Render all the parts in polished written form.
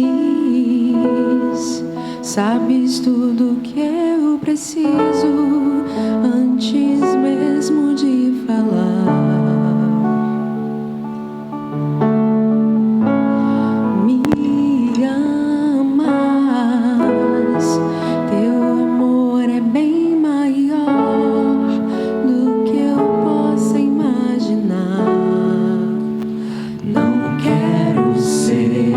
conheces, sabes tudo que eu preciso antes mesmo de falar. Me amas, teu amor é bem maior do que eu possa imaginar. Não quero ser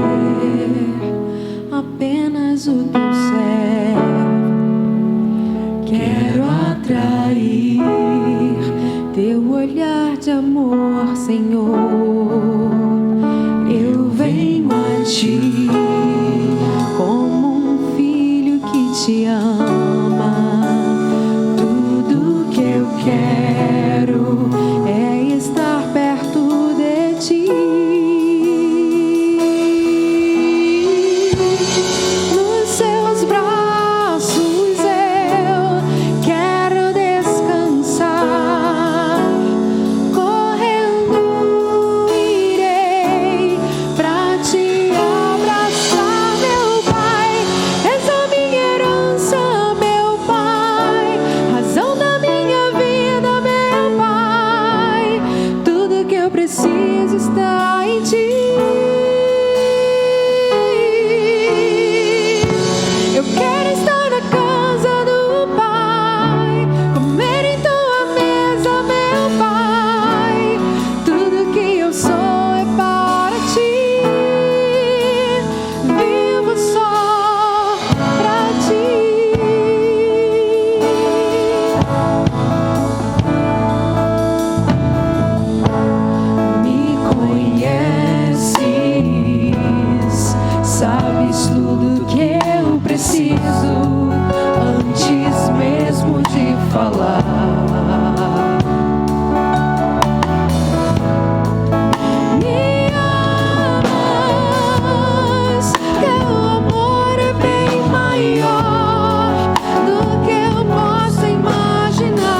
apenas o teu servo, quero atrair teu olhar de amor, Senhor. Eu venho a ti como um filho que te ama. Tudo que eu quero é estar perto de ti. Nos seus braços eu quero descansar. Correndo irei pra te abraçar, meu Pai. És a minha herança, meu Pai. Razão da minha vida, meu Pai. Tudo que eu preciso está em ti. Eu quero estar na casa do Pai, comer em tua mesa, meu Pai. Tudo que eu sou é para ti. Vivo só pra ti. Me conheces, sabes tudo que eu preciso antes mesmo de falar. Me amas, teu amor é bem maior do que eu posso imaginar.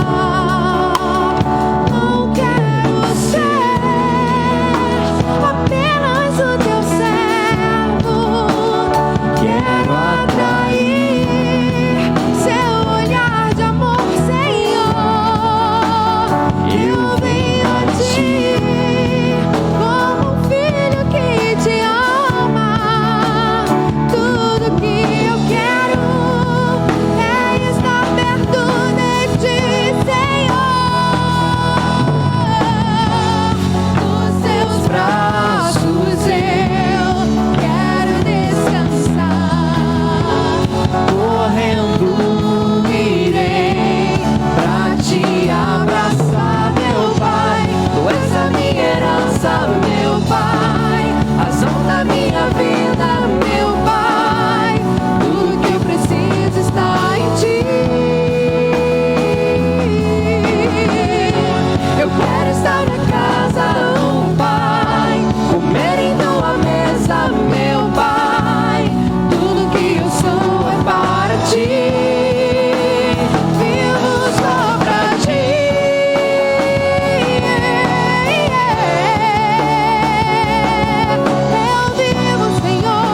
Não quero ser apenas o teu servo, quero atrair seu olhar de amor, Senhor. Eu venho a ti como um filho que te ama. Tudo que eu quero é estar perto de ti, Senhor. Nos seus braços eu quero descansar. Correndo irei pra te abraçar, meu Pai. Tu és a minha herança, meu Pai. Razão da minha vida, meu Pai. Tudo que eu preciso está em ti. Eu quero estar na casa do Pai, comer em tua mesa, meu Pai. Tudo que eu sou é para ti. Vivo só pra ti. Eu vivo, Senhor.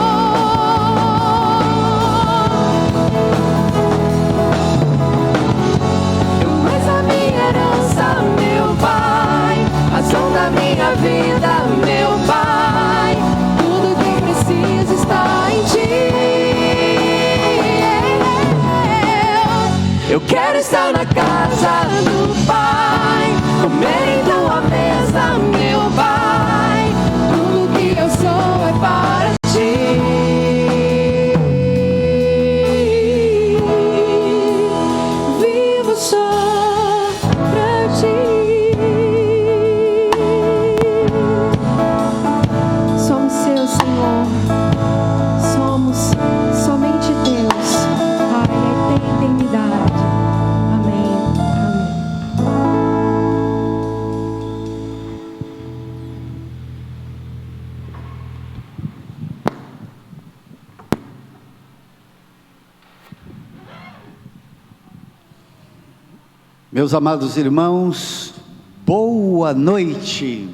Tu és a minha herança, meu Pai. Razão da minha vida, meu Pai. Tudo que preciso está em ti. Eu quero estar na casa do Pai, comer em tua mesa, meu Pai. Tudo que eu sou é para ti. Vivo só pra ti. Somos seus, Senhor. Somos somente teus para a eternidade. Amém. Amém. Meus amados irmãos, boa noite.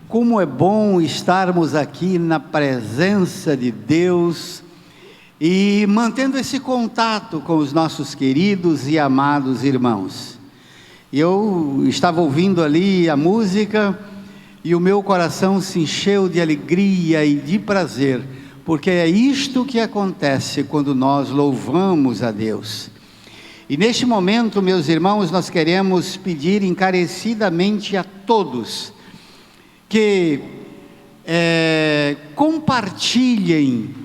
Como é bom estarmos aqui na presença de Deus e mantendo esse contato com os nossos queridos e amados irmãos. Eu estava ouvindo ali a música e o meu coração se encheu de alegria e de prazer, porque é isto que acontece quando nós louvamos a Deus. E neste momento, meus irmãos, nós queremos pedir encarecidamente a todos que compartilhem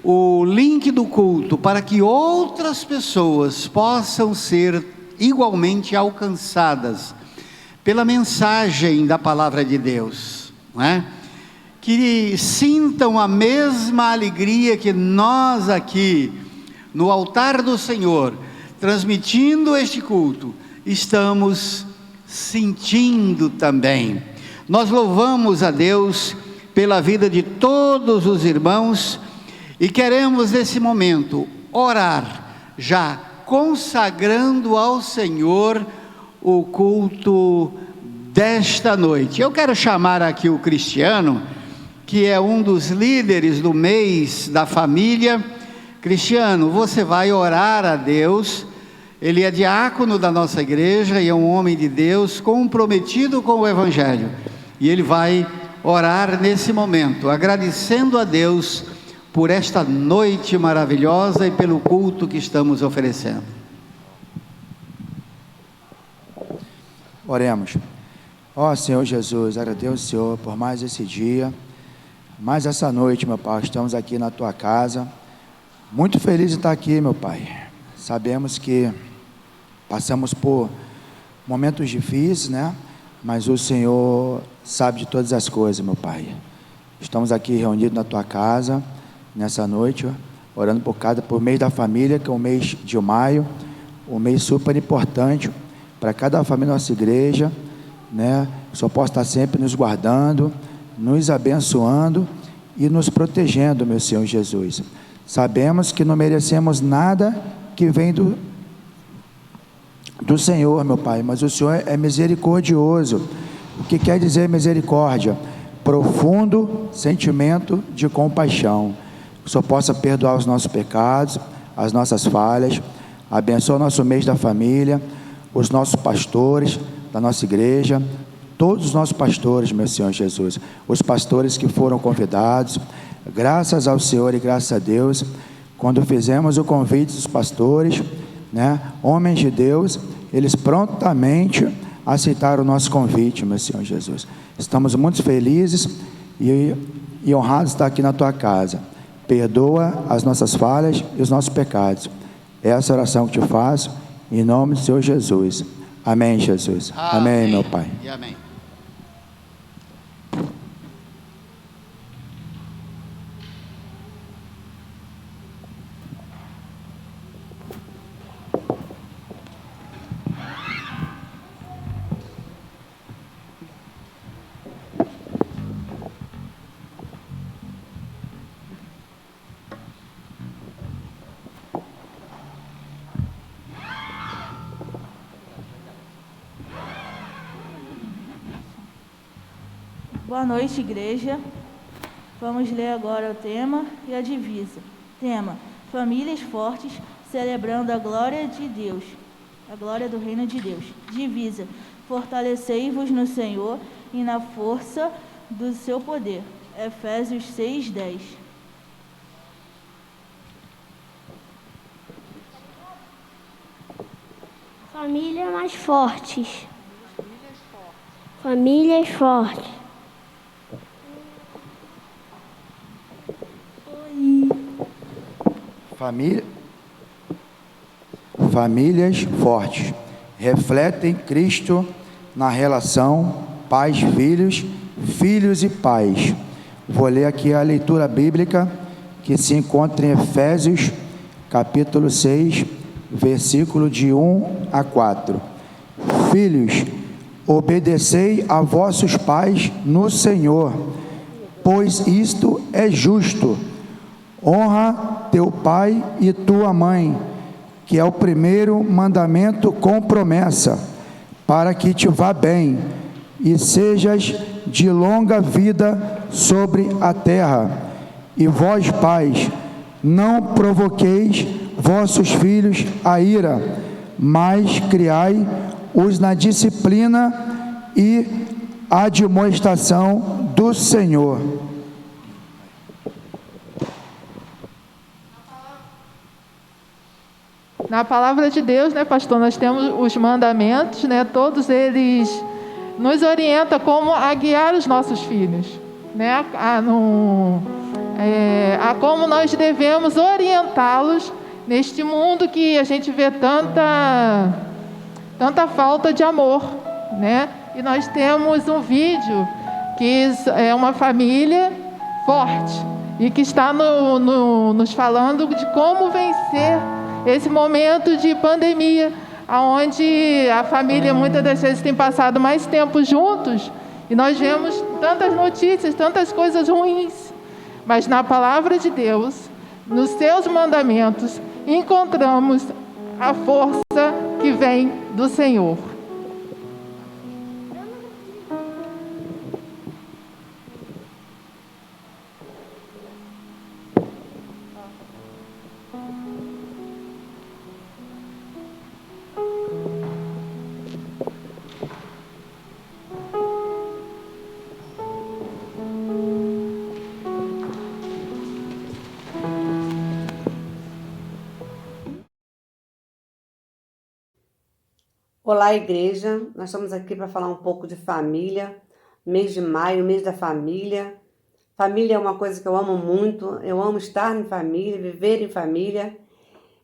o link do culto para que outras pessoas possam ser igualmente alcançadas pela mensagem da palavra de Deus, não é? Que sintam a mesma alegria que nós aqui no altar do Senhor, transmitindo este culto, estamos sentindo também. Nós louvamos a Deus pela vida de todos os irmãos e queremos nesse momento orar, já consagrando ao Senhor o culto desta noite. Eu quero chamar aqui o Cristiano, que é um dos líderes do mês da família. Cristiano, você vai orar a Deus. Ele é diácono da nossa igreja e é um homem de Deus comprometido com o Evangelho. E ele vai orar nesse momento, agradecendo a Deus por esta noite maravilhosa e pelo culto que estamos oferecendo. Oremos. Ó Senhor Jesus, agradeço, Senhor, por mais esse dia, mais essa noite, meu Pai. Estamos aqui na Tua casa, muito feliz de estar aqui, meu Pai. Sabemos que passamos por momentos difíceis, né? Mas o Senhor sabe de todas as coisas, meu Pai. Estamos aqui reunidos na Tua casa, nessa noite, orando por mês da família, que é o mês de maio, um mês super importante para cada família da nossa igreja, né? O Senhor possa estar sempre nos guardando, nos abençoando e nos protegendo, meu Senhor Jesus. Sabemos que não merecemos nada que vem do Senhor, meu Pai, mas o Senhor é misericordioso. O que quer dizer misericórdia? Profundo sentimento de compaixão. Que o Senhor possa perdoar os nossos pecados, as nossas falhas, abençoa o nosso mês da família, os nossos pastores da nossa igreja, todos os nossos pastores, meu Senhor Jesus, os pastores que foram convidados, graças ao Senhor e graças a Deus, quando fizemos o convite dos pastores, né, homens de Deus, eles prontamente aceitaram o nosso convite, meu Senhor Jesus. Estamos muito felizes e honrados de estar aqui na Tua casa. Perdoa as nossas falhas e os nossos pecados. Essa oração que te faço, em nome do Senhor Jesus. Amém, Jesus. Amém, meu Pai. E amém. Boa noite, igreja. Vamos ler agora o tema e a divisa. Tema: famílias fortes celebrando a glória de Deus, a glória do reino de Deus. Divisa: fortalecei-vos no Senhor e na força do seu poder. Efésios 6:10. Famílias mais fortes. Famílias fortes. Famílias fortes refletem Cristo na relação pais-filhos, filhos e pais. Vou ler aqui a leitura bíblica que se encontra em Efésios, capítulo 6, versículo de 1 a 4. Filhos, obedecei a vossos pais no Senhor, pois isto é justo. Honra teu pai e tua mãe, que é o primeiro mandamento com promessa, para que te vá bem e sejas de longa vida sobre a terra. E vós, pais, não provoqueis vossos filhos a ira, mas criai-os na disciplina e admoestação do Senhor. Na palavra de Deus, né, pastor, nós temos os mandamentos, né, todos eles nos orientam como a guiar os nossos filhos, né, a como nós devemos orientá-los neste mundo que a gente vê tanta falta de amor, né? E nós temos um vídeo que é uma família forte e que está nos falando de como vencer esse momento de pandemia, onde a família muitas das vezes tem passado mais tempo juntos e nós vemos tantas notícias, tantas coisas ruins, mas na palavra de Deus, nos seus mandamentos, encontramos a força que vem do Senhor. Olá, igreja. Nós estamos aqui para falar um pouco de família. Mês de maio, mês da família. Família é uma coisa que eu amo muito. Eu amo estar em família, viver em família.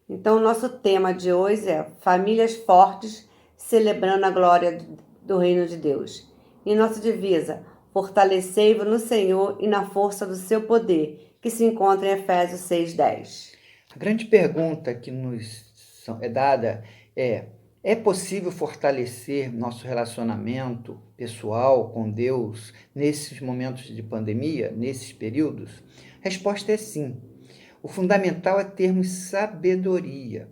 Então, o nosso tema de hoje é Famílias Fortes, celebrando a glória do Reino de Deus. E nossa divisa, fortalecei-vos no Senhor e na força do seu poder, que se encontra em Efésios 6:10. A grande pergunta que nos é dada é possível fortalecer nosso relacionamento pessoal com Deus nesses momentos de pandemia, nesses períodos? A resposta é sim. O fundamental é termos sabedoria.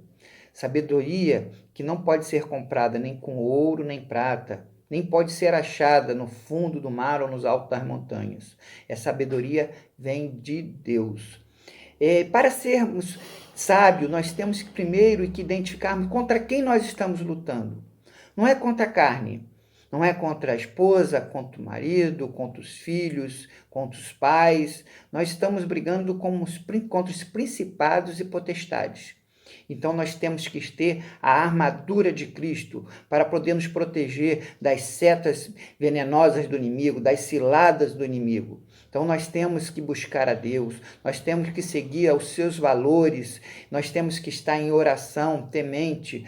Sabedoria que não pode ser comprada nem com ouro nem prata, nem pode ser achada no fundo do mar ou nos altos das montanhas. A sabedoria vem de Deus. Para sermos sábios, nós temos que primeiro que identificarmos contra quem nós estamos lutando. Não é contra a carne, não é contra a esposa, contra o marido, contra os filhos, contra os pais. Nós estamos brigando contra os principados e potestades. Então nós temos que ter a armadura de Cristo para poder nos proteger das setas venenosas do inimigo, das ciladas do inimigo. Então nós temos que buscar a Deus, nós temos que seguir aos seus valores, nós temos que estar em oração temente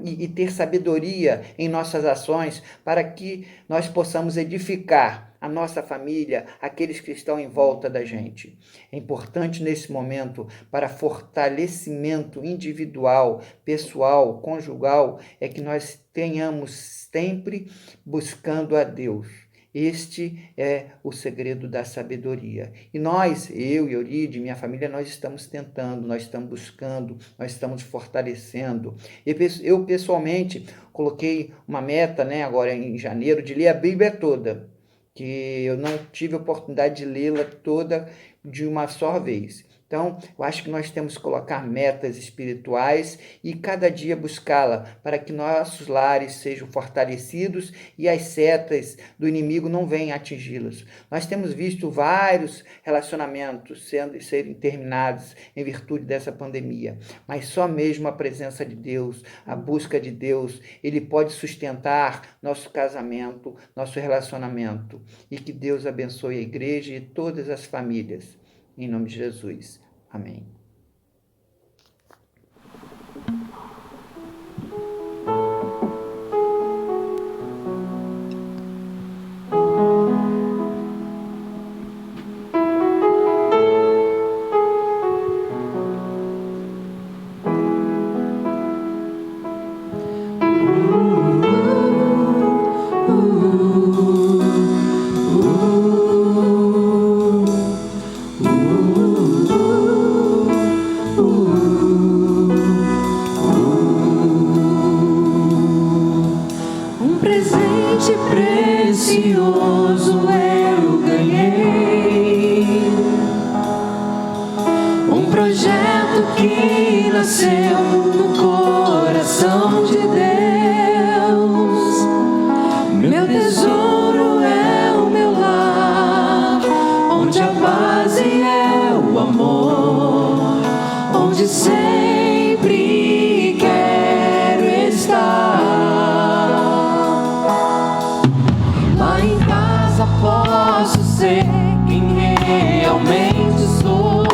e ter sabedoria em nossas ações para que nós possamos edificar a nossa família, aqueles que estão em volta da gente. É importante nesse momento, para fortalecimento individual, pessoal, conjugal, é que nós tenhamos sempre buscando a Deus. Este é o segredo da sabedoria. E nós, eu e Euride, minha família, nós estamos tentando, nós estamos buscando, nós estamos fortalecendo. Eu pessoalmente coloquei uma meta, agora em janeiro, de ler a Bíblia toda, que eu não tive a oportunidade de lê-la toda de uma só vez. Então, eu acho que nós temos que colocar metas espirituais e cada dia buscá-la para que nossos lares sejam fortalecidos e as setas do inimigo não venham atingi-los. Nós temos visto vários relacionamentos serem terminados em virtude dessa pandemia, mas só mesmo a presença de Deus, a busca de Deus, Ele pode sustentar nosso casamento, nosso relacionamento. E que Deus abençoe a igreja e todas as famílias. Em nome de Jesus. Amém. nasceu no coração de Deus. Meu tesouro é o meu lar, onde a base é o amor, onde sempre quero estar. Lá em casa posso ser quem realmente sou.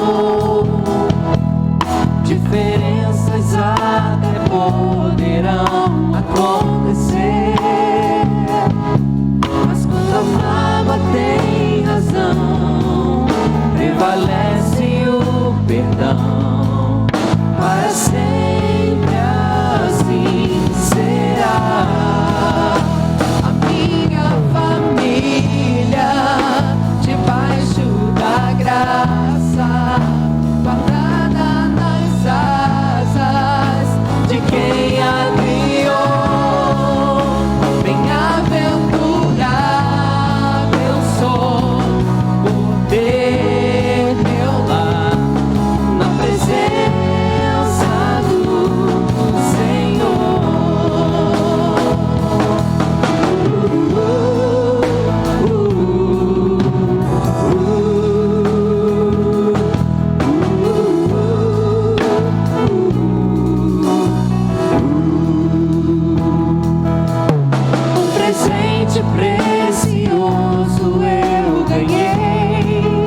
Diferenças até poderão acontecer, mas quando a mágoa tem razão, prevalece o perdão. Para sempre assim será. A minha família, debaixo da graça, guardada nas asas de quem a criou. Bem-aventurado eu sou por ter meu lar na presença do Senhor. Um presente precioso eu ganhei,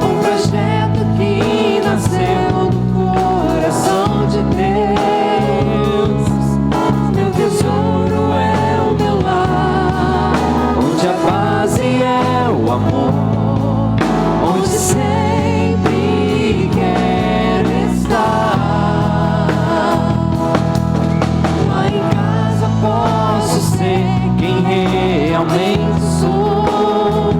um projeto que nasceu do coração de Deus. Meu tesouro é o meu lar, onde a base é o amor, onde sempre quero estar. Lá em casa posso ser quem realmente sou.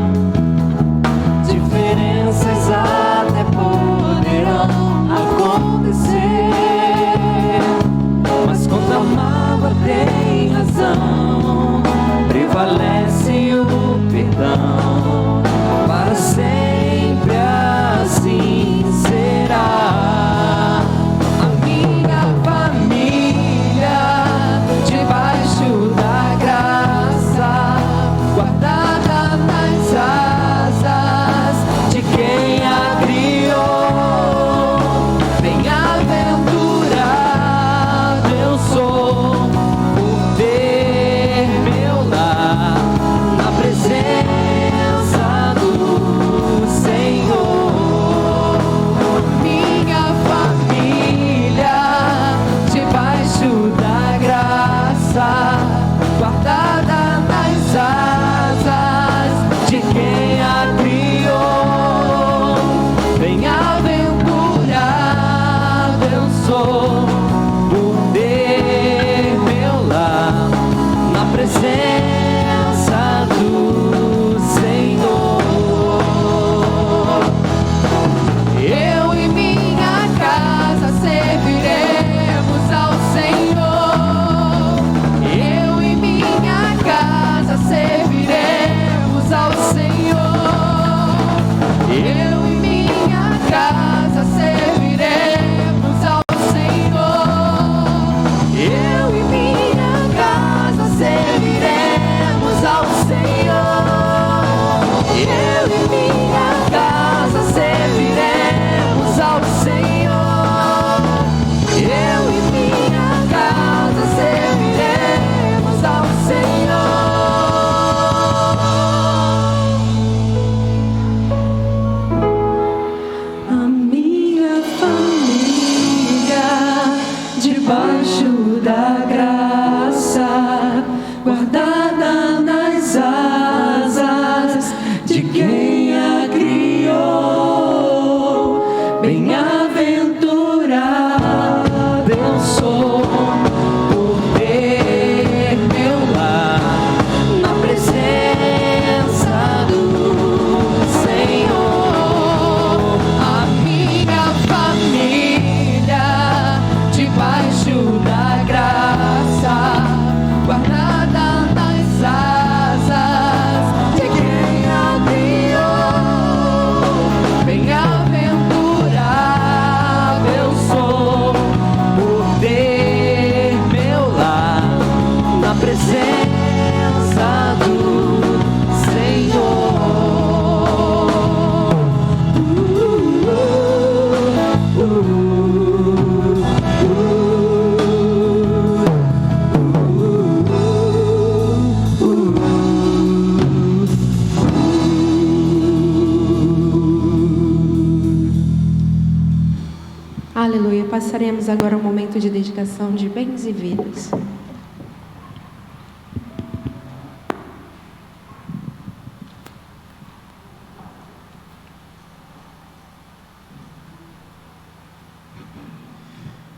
Diferenças até poderão acontecer, mas quando a mágoa tem razão, prevalece o perdão. Para sempre assim será. A minha família, debaixo da graça, guardada nas asas de quem a criou. Bem-aventurado eu sou por ter meu lar na presença do Senhor. Minha família, debaixo da graça, guardada nas asas de quem a criou. Bem-aventurado eu sou por ter meu lar na presença do Senhor. Eu e minha casa serviremos ao Senhor. Eu e minha casa serviremos ao Senhor. Eu e minha casa serviremos ao Senhor. Eu e minha casa serviremos ao Senhor. Eu e minha casa serviremos ao Senhor. Eu e minha casa serviremos ao Senhor. A minha família, debaixo da graça, guardada nas asas de quem a criou. Bem-aventurado eu sou por ter meu lar na presença do Senhor. A minha família, debaixo da graça, guardada nas asas de quem a criou. Bem-aventurado passaremos agora ao momento de dedicação de bens e vidas.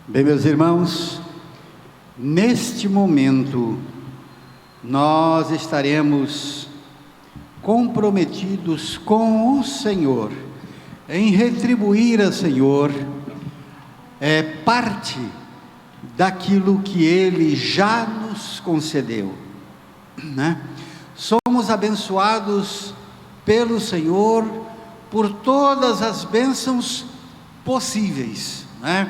Bem, meus irmãos, neste momento nós estaremos comprometidos com o Senhor em retribuir ao Senhor parte daquilo que Ele já nos concedeu, né? Somos abençoados pelo Senhor por todas as bênçãos possíveis, né?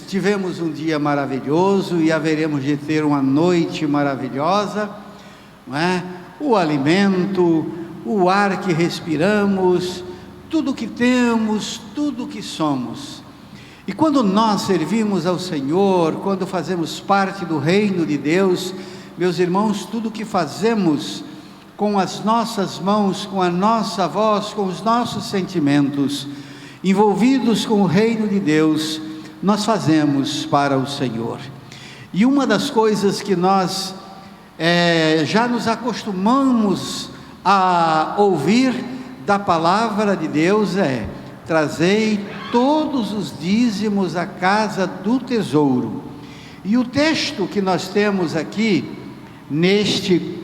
Tivemos um dia maravilhoso e haveremos de ter uma noite maravilhosa, não é? O alimento, o ar que respiramos, tudo que temos, tudo que somos. E quando nós servimos ao Senhor, quando fazemos parte do reino de Deus, meus irmãos, tudo que fazemos com as nossas mãos, com a nossa voz, com os nossos sentimentos, envolvidos com o reino de Deus, nós fazemos para o Senhor. E uma das coisas que nós já nos acostumamos a ouvir da palavra de Deus é: trazei todos os dízimos à casa do tesouro. E o texto que nós temos aqui, neste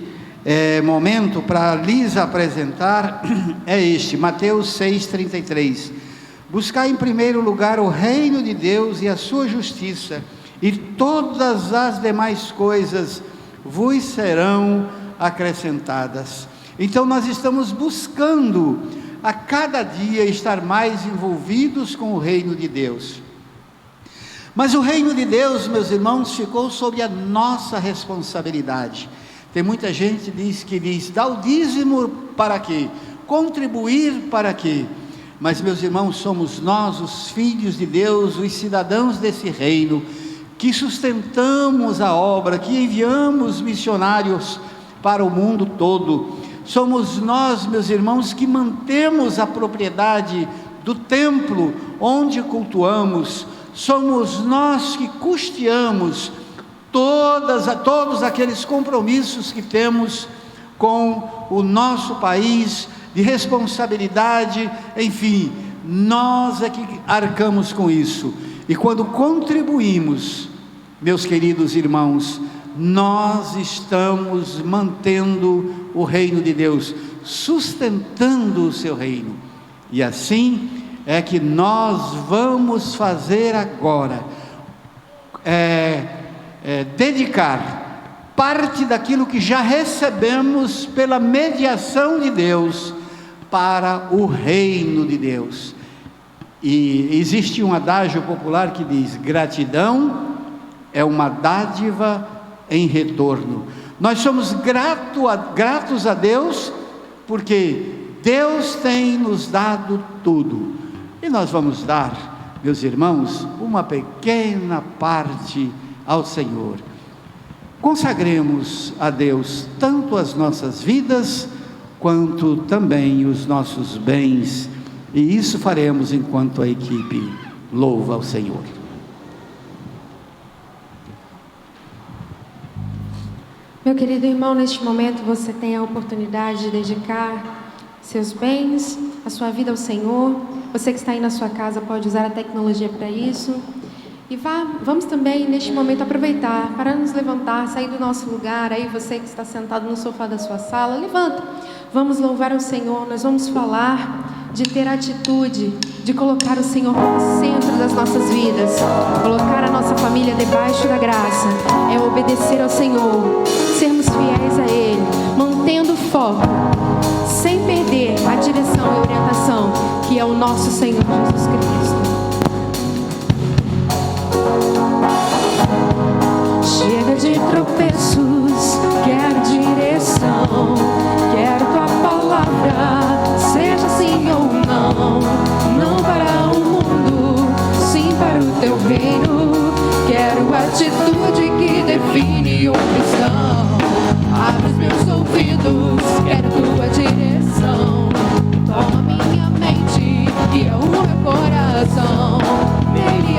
momento, para lhes apresentar, é este, Mateus 6,33. Buscar em primeiro lugar o reino de Deus e a sua justiça, e todas as demais coisas vos serão acrescentadas. Então nós estamos buscando a cada dia estar mais envolvidos com o reino de Deus. Mas o reino de Deus, meus irmãos, ficou sob a nossa responsabilidade. Tem muita gente que diz, dá o dízimo para quê? Contribuir para quê? Mas, meus irmãos, somos nós, os filhos de Deus, os cidadãos desse reino, que sustentamos a obra, que enviamos missionários para o mundo todo. Somos nós, meus irmãos, que mantemos a propriedade do templo onde cultuamos. Somos nós que custeamos todos aqueles compromissos que temos com o nosso país, de responsabilidade, enfim, nós é que arcamos com isso. E quando contribuímos, meus queridos irmãos, nós estamos mantendo o reino de Deus, sustentando o seu reino. E assim é que nós vamos fazer agora, dedicar parte daquilo que já recebemos pela mediação de Deus para o reino de Deus. E existe um adágio popular que diz: gratidão é uma dádiva em retorno. Nós somos gratos a Deus, porque Deus tem nos dado tudo, e nós vamos dar, meus irmãos, uma pequena parte ao Senhor. Consagremos a Deus tanto as nossas vidas, quanto também os nossos bens, e isso faremos enquanto a equipe louva ao Senhor. Meu querido irmão, neste momento você tem a oportunidade de dedicar seus bens, a sua vida ao Senhor. Você que está aí na sua casa pode usar a tecnologia para isso. E vamos também, neste momento, aproveitar para nos levantar, sair do nosso lugar. Aí você que está sentado no sofá da sua sala, levanta. Vamos louvar ao Senhor. Nós vamos falar de ter atitude, de colocar o Senhor no centro das nossas vidas, colocar a nossa família debaixo da graça. É obedecer ao Senhor, sermos fiéis a Ele, mantendo o foco, sem perder a direção e a orientação, que é o nosso Senhor Jesus Cristo. Chega de tropeços, quero direção, quero tua palavra, seja sim ou não, não para o mundo, sim para o teu reino. Quero atitude que define um cristão. Abre os meus ouvidos, quero tua direção. Toma minha mente e o meu coração. Nele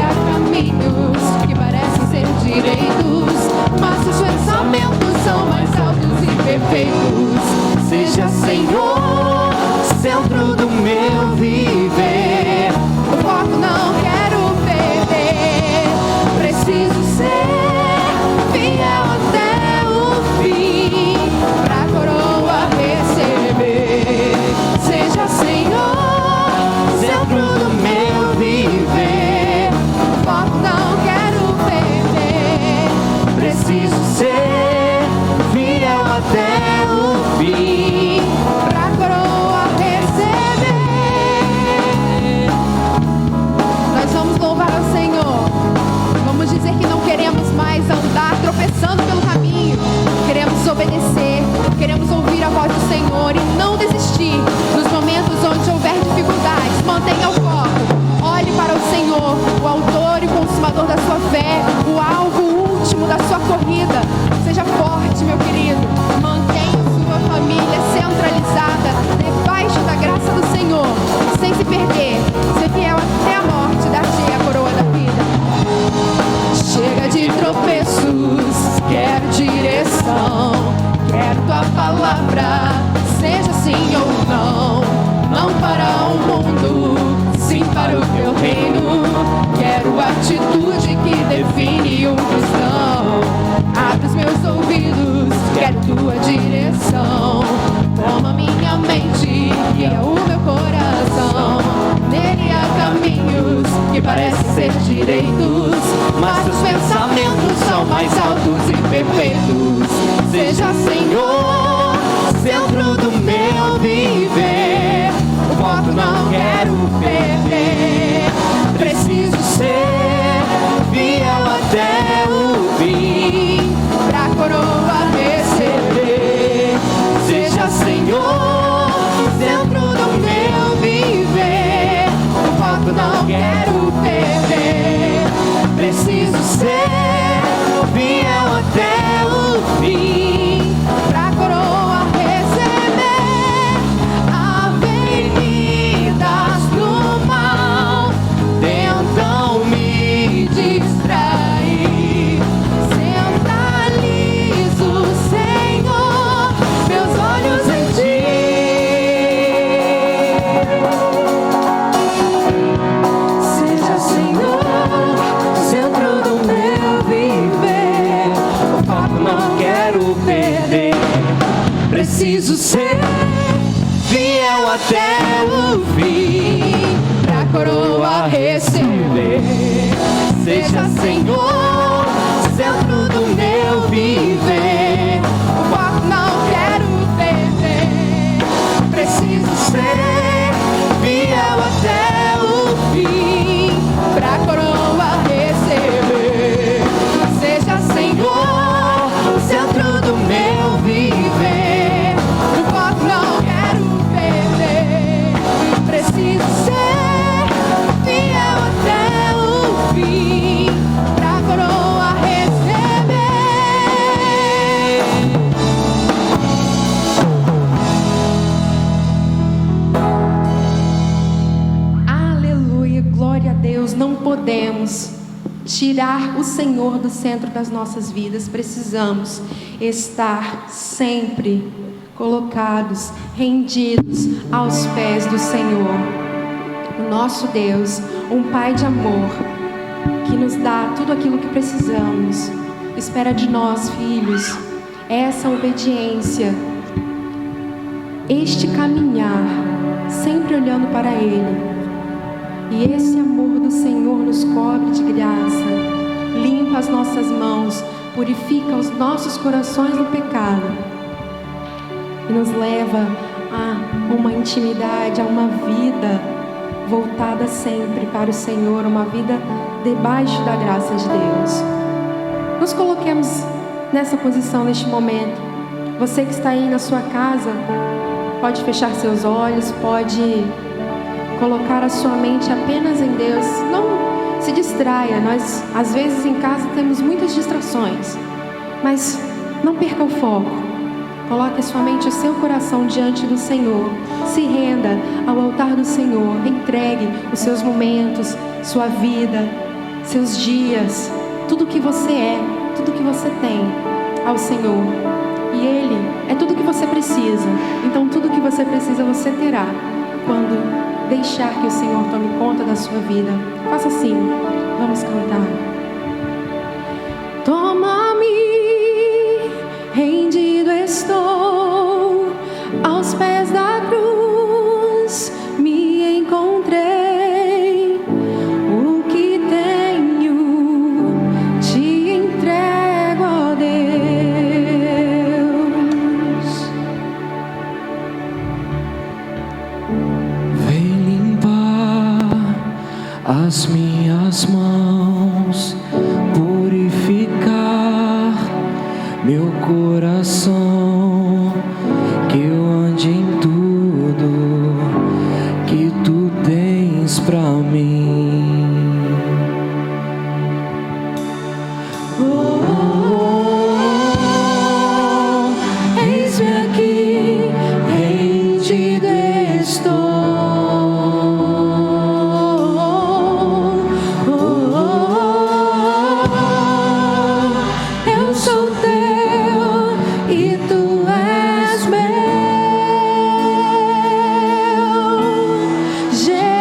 até o fim, pra coroa receber. Seja, Senhor, centro do meu viver. O foco não quero perder. Preciso ser fiel até o fim, pra coroa receber. Seja, Senhor, centro do meu viver. O foco não quero perder. Preciso ser fiel até o fim, pra coroa receber. Aleluia, glória a Deus. Não podemos tirar o Senhor do centro das nossas vidas. Precisamos estar sempre colocados, rendidos aos pés do Senhor. O nosso Deus, um Pai de amor, que nos dá tudo aquilo que precisamos, espera de nós, filhos, essa obediência, este caminhar, sempre olhando para Ele. E esse amor do Senhor nos cobre de graça, limpa as nossas mãos, purifica os nossos corações do pecado e nos leva a uma intimidade, a uma vida voltada sempre para o Senhor, uma vida debaixo da graça de Deus. Nos coloquemos nessa posição neste momento. Você que está aí na sua casa, pode fechar seus olhos, pode colocar a sua mente apenas em Deus. Não se distraia. Nós, às vezes, em casa temos muitas distrações, mas não perca o foco. Coloque a sua mente e o seu coração diante do Senhor. Se renda ao altar do Senhor. Entregue os seus momentos, sua vida, seus dias, tudo que você é, tudo que você tem ao Senhor. E Ele é tudo que você precisa. Então tudo que você precisa você terá quando deixar que o Senhor tome conta da sua vida. Faça assim. Vamos cantar. Toma-me, rendido estou, aos pés da cruz me encontrei. O que tenho te entrego, ó Deus. Vem limpar as minhas mãos, purificar meu coração, que eu ande em tudo que tu tens pra mim. Oh, eis-me aqui, rendido estou. Eu sou teu e tu és meu, Jesus.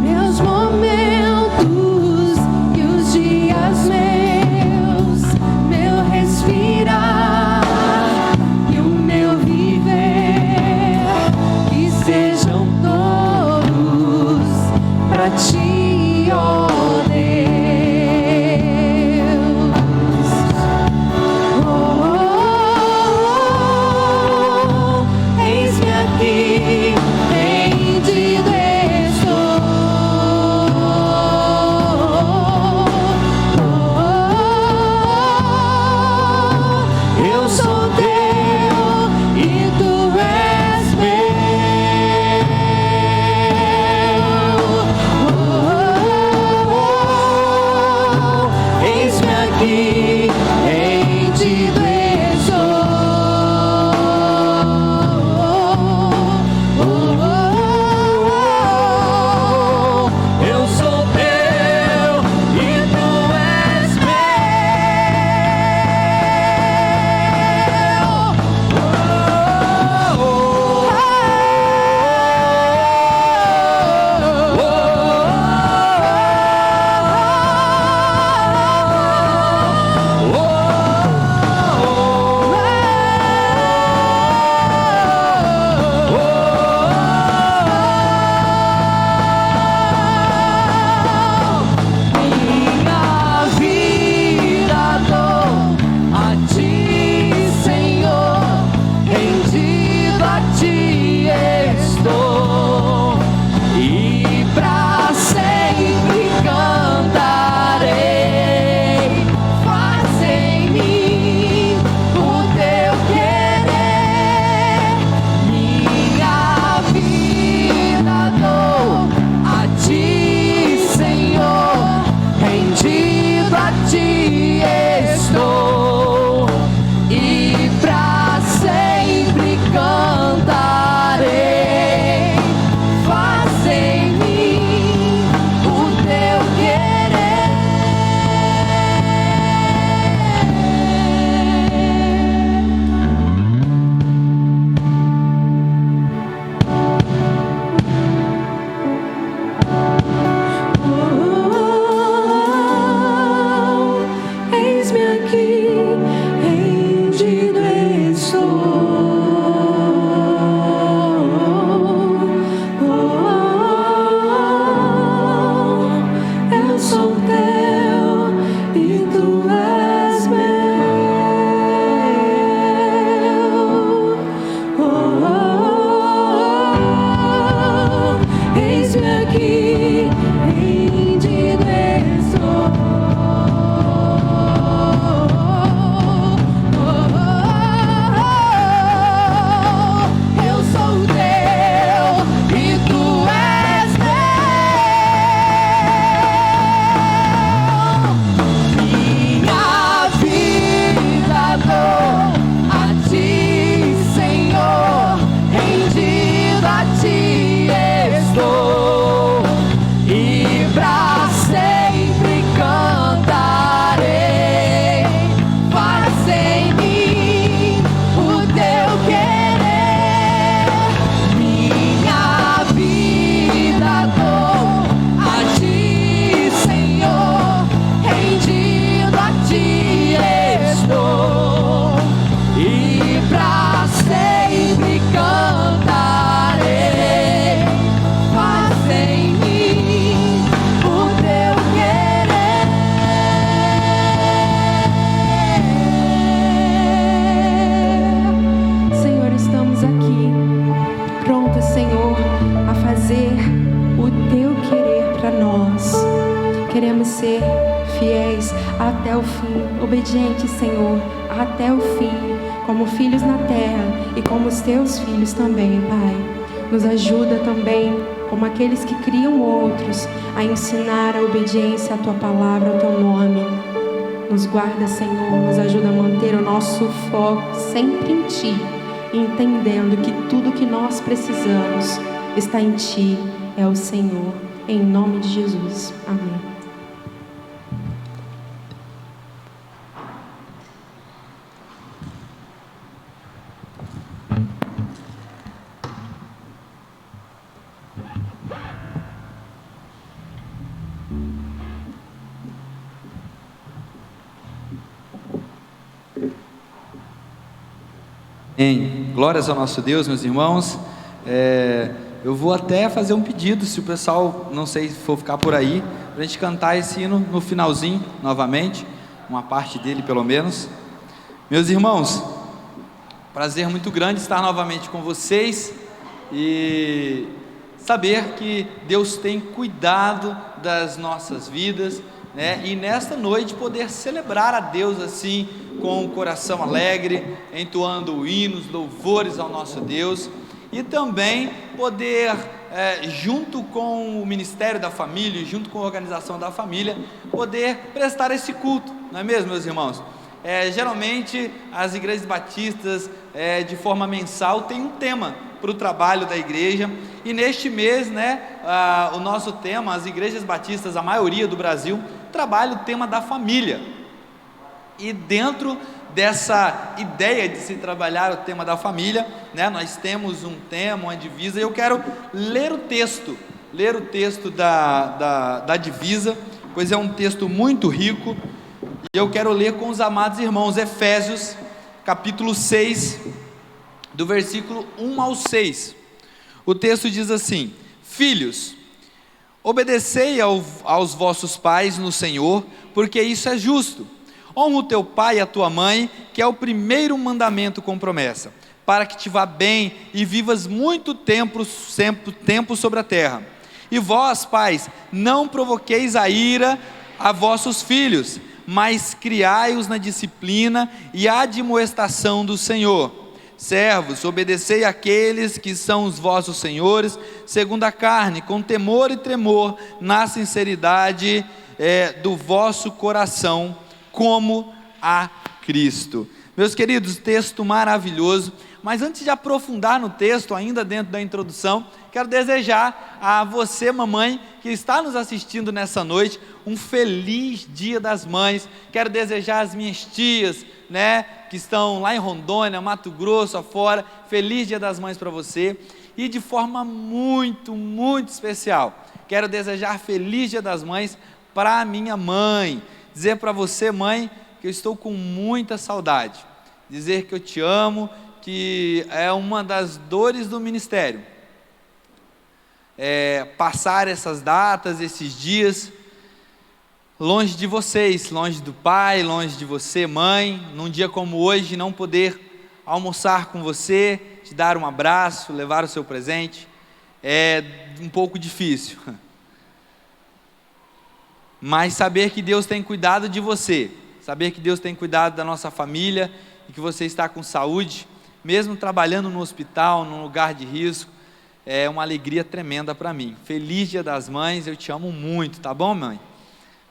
Meus momentos e os dias meus, meu respirar e o meu viver, que sejam todos pra ti, ó Deus. Oh, eis-me aqui, rendido estou. Eu sou teu e tu és meu. nós. Queremos ser fiéis até o fim, obedientes, Senhor, até o fim, como filhos na terra e como os teus filhos também, Pai. Nos ajuda também, como aqueles que criam outros, a ensinar a obediência à tua palavra, ao teu nome. Nos guarda, Senhor, nos ajuda a manter o nosso foco sempre em Ti, entendendo que tudo que nós precisamos está em Ti, é o Senhor. Em nome de Jesus. Amém. Glórias ao nosso Deus, meus irmãos. Eu vou até fazer um pedido, se o pessoal, não sei se for ficar por aí, para a gente cantar esse hino no finalzinho, novamente, uma parte dele pelo menos. Meus irmãos, prazer muito grande estar novamente com vocês e saber que Deus tem cuidado das nossas vidas, né? E nesta noite poder celebrar a Deus assim, com o coração alegre, entoando hinos, louvores ao nosso Deus, e também poder, junto com o Ministério da Família, junto com a organização da família, poder prestar esse culto, não é mesmo, meus irmãos? Geralmente as igrejas batistas, de forma mensal, tem um tema para o trabalho da igreja, e neste mês, né, o nosso tema, as igrejas batistas, a maioria do Brasil, trabalha o tema da família. E dentro dessa ideia de se trabalhar o tema da família, né, nós temos um tema, uma divisa, e eu quero ler o texto da divisa, pois é um texto muito rico, e eu quero ler com os amados irmãos, Efésios, capítulo 6, do versículo 1 ao 6, o texto diz assim: Filhos, obedecei aos vossos pais no Senhor, porque isso é justo. Honra o teu pai e a tua mãe, que é o primeiro mandamento com promessa, para que te vá bem e vivas muito tempo sobre a terra. E vós, pais, não provoqueis a ira a vossos filhos, mas criai-os na disciplina e admoestação do Senhor. Servos, obedecei àqueles que são os vossos senhores, segundo a carne, com temor e tremor, na sinceridade do vosso coração, como a Cristo. Meus queridos, texto maravilhoso, mas antes de aprofundar no texto, ainda dentro da introdução, quero desejar a você, mamãe, que está nos assistindo nessa noite, um feliz Dia das Mães. Quero desejar às minhas tias, né, que estão lá em Rondônia, Mato Grosso, afora, feliz Dia das Mães para você, e de forma muito, muito especial, quero desejar feliz Dia das Mães para a minha mãe, dizer para você, mãe, que eu estou com muita saudade, dizer que eu te amo, que é uma das dores do ministério, passar essas datas, esses dias, longe de vocês, longe do pai, longe de você, mãe, num dia como hoje, não poder almoçar com você, te dar um abraço, levar o seu presente, é um pouco difícil, mas saber que Deus tem cuidado de você, saber que Deus tem cuidado da nossa família, e que você está com saúde, mesmo trabalhando no hospital, num lugar de risco, é uma alegria tremenda para mim. Feliz Dia das Mães, eu te amo muito, tá bom, mãe?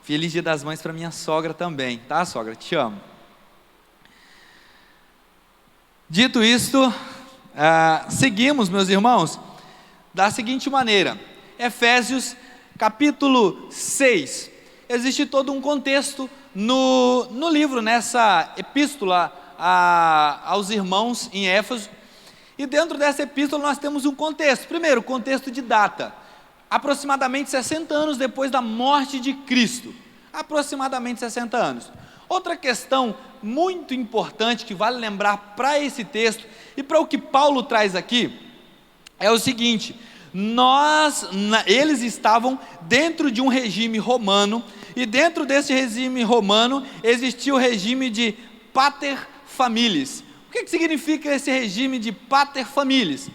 Feliz Dia das Mães para minha sogra também, tá, sogra? Te amo. Dito isto, seguimos, meus irmãos, da seguinte maneira, Efésios capítulo 6, existe todo um contexto no livro, nessa epístola aos irmãos em Éfeso, e dentro dessa epístola nós temos um contexto. Primeiro, contexto de data, aproximadamente 60 anos depois da morte de Cristo, aproximadamente 60 anos. Outra questão muito importante que vale lembrar para esse texto e para o que Paulo traz aqui, é o seguinte: eles estavam dentro de um regime romano, e dentro desse regime romano existia o regime de pater familias. O que significa esse regime de pater familias?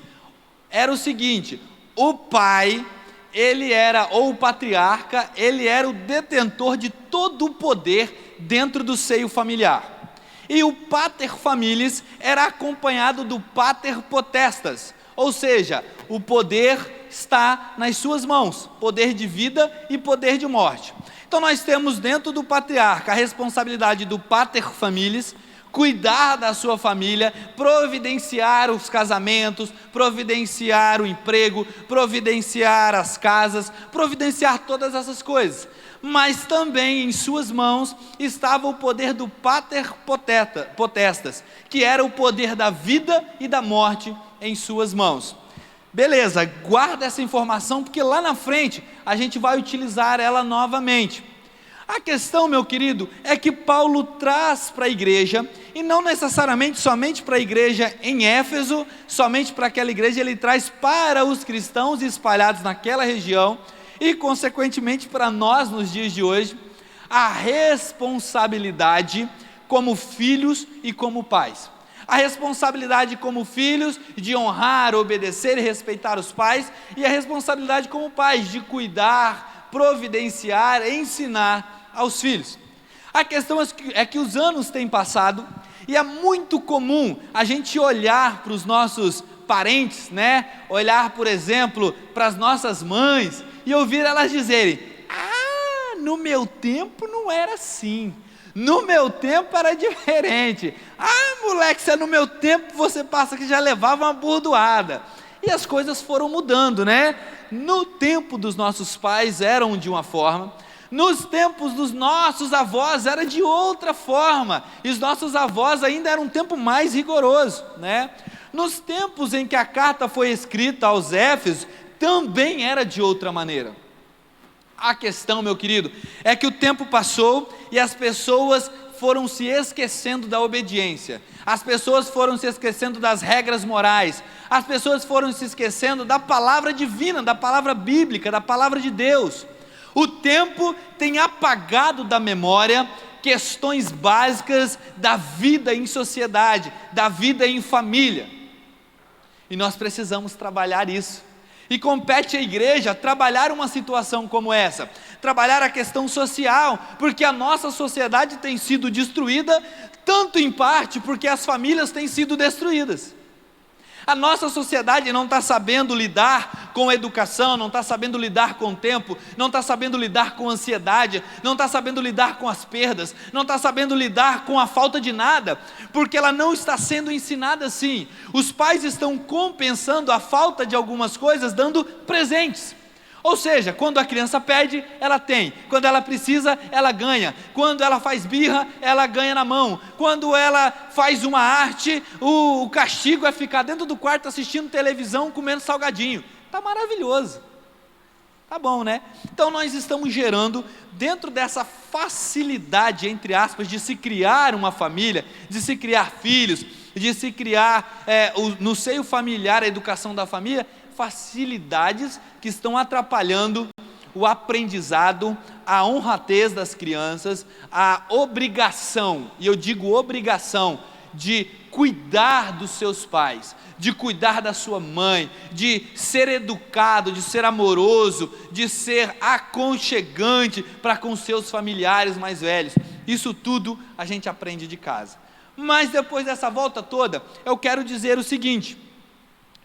Era o seguinte: o pai, ele era, ou o patriarca, ele era o detentor de todo o poder dentro do seio familiar. E o pater familias era acompanhado do pater potestas, ou seja, o poder está nas suas mãos, poder de vida e poder de morte. Então nós temos dentro do patriarca a responsabilidade do pater familias, cuidar da sua família, providenciar os casamentos, providenciar o emprego, providenciar as casas, providenciar todas essas coisas. Mas também em suas mãos estava o poder do pater potestas, que era o poder da vida e da morte em suas mãos. Beleza, guarda essa informação, porque lá na frente a gente vai utilizar ela novamente. A questão, meu querido, é que Paulo traz para a igreja, e não necessariamente somente para a igreja em Éfeso, somente para aquela igreja, ele traz para os cristãos espalhados naquela região, e consequentemente para nós nos dias de hoje, a responsabilidade como filhos e como pais. A responsabilidade como filhos de honrar, obedecer e respeitar os pais, e a responsabilidade como pais de cuidar, providenciar, ensinar aos filhos. A questão é que os anos têm passado e é muito comum a gente olhar para os nossos parentes, né? Olhar, por exemplo, para as nossas mães e ouvir elas dizerem: ah, no meu tempo não era assim, no meu tempo era diferente, ah, moleque, se é no meu tempo, você passa que já levava uma burdoada. E as coisas foram mudando, né? No tempo dos nossos pais eram de uma forma, nos tempos dos nossos avós era de outra forma, e os nossos avós ainda eram um tempo mais rigoroso, né? Nos tempos em que a carta foi escrita aos Éfesos, também era de outra maneira. A questão, meu querido, é que o tempo passou e as pessoas foram se esquecendo da obediência, as pessoas foram se esquecendo das regras morais, as pessoas foram se esquecendo da palavra divina, da palavra bíblica, da palavra de Deus. O tempo tem apagado da memória questões básicas da vida em sociedade, da vida em família, e nós precisamos trabalhar isso. E compete à igreja trabalhar uma situação como essa, trabalhar a questão social, porque a nossa sociedade tem sido destruída, tanto em parte porque as famílias têm sido destruídas. A nossa sociedade não está sabendo lidar com a educação, não está sabendo lidar com o tempo, não está sabendo lidar com a ansiedade, não está sabendo lidar com as perdas, não está sabendo lidar com a falta de nada, porque ela não está sendo ensinada assim. Os pais estão compensando a falta de algumas coisas dando presentes. Ou seja, quando a criança pede, ela tem. Quando ela precisa, ela ganha. Quando ela faz birra, ela ganha na mão. Quando ela faz uma arte, o castigo é ficar dentro do quarto assistindo televisão, comendo salgadinho. Está maravilhoso. Tá bom, né? Então nós estamos gerando, dentro dessa facilidade, entre aspas, de se criar uma família, de se criar filhos, de se criar no seio familiar a educação da família, facilidades que estão atrapalhando o aprendizado, a honradez das crianças, a obrigação, e eu digo obrigação, de cuidar dos seus pais, de cuidar da sua mãe, de ser educado, de ser amoroso, de ser aconchegante para com seus familiares mais velhos. Isso tudo a gente aprende de casa. Mas depois dessa volta toda, eu quero dizer o seguinte: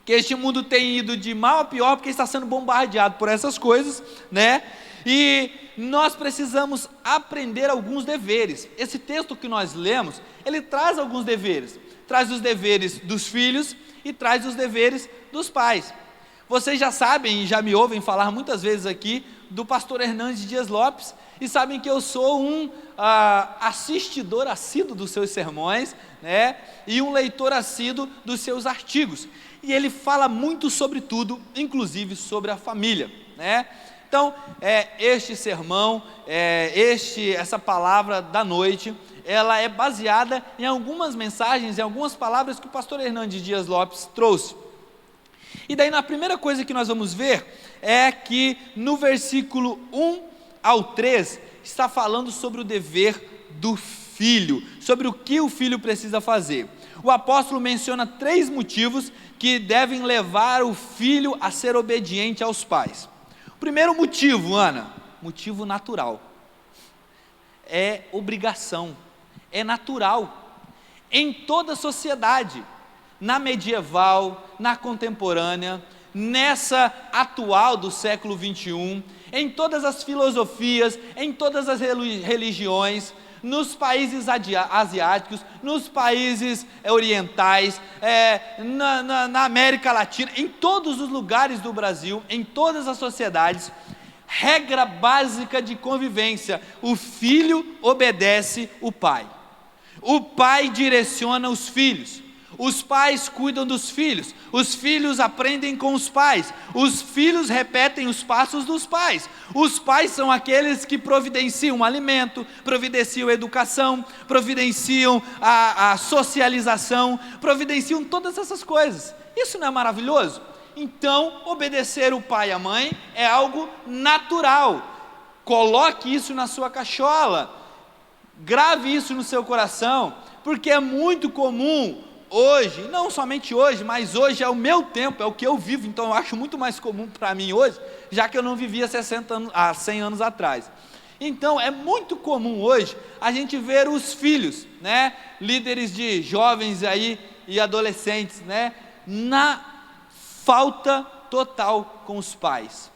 que este mundo tem ido de mal a pior, porque está sendo bombardeado por essas coisas, né? E nós precisamos aprender alguns deveres. Esse texto que nós lemos, ele traz alguns deveres. Traz os deveres dos filhos e traz os deveres dos pais. Vocês já sabem e já me ouvem falar muitas vezes aqui do pastor Hernandes Dias Lopes, e sabem que eu sou um assistidor assíduo dos seus sermões, né? E um leitor assíduo dos seus artigos. E ele fala muito sobre tudo, inclusive sobre a família, né? Então, este sermão, essa palavra da noite, ela é baseada em algumas mensagens, em algumas palavras que o pastor Hernandes Dias Lopes trouxe. E daí, na primeira coisa que nós vamos ver, é que no versículo 1 ao 3, está falando sobre o dever do filho, sobre o que o filho precisa fazer. O apóstolo menciona 3 motivos que devem levar o filho a ser obediente aos pais. Primeiro motivo, Ana, motivo natural. É obrigação, é natural. Em toda a sociedade, na medieval, na contemporânea, nessa atual do século 21, em todas as filosofias, em todas as religiões, nos países asiáticos, nos países orientais, na América Latina, em todos os lugares do Brasil, em todas as sociedades, regra básica de convivência: o filho obedece o pai, o pai direciona os filhos, os pais cuidam dos filhos, os filhos aprendem com os pais, os filhos repetem os passos dos pais, os pais são aqueles que providenciam o alimento, providenciam a educação, providenciam a socialização, providenciam todas essas coisas. Isso não é maravilhoso? Então, obedecer o pai e a mãe é algo natural. Coloque isso na sua cachola, grave isso no seu coração, porque é muito comum hoje, não somente hoje, mas hoje é o meu tempo, é o que eu vivo, então eu acho muito mais comum para mim hoje, já que eu não vivia 100 anos atrás. Então é muito comum hoje a gente ver os filhos, né, líderes de jovens aí e adolescentes, né, na falta total com os pais,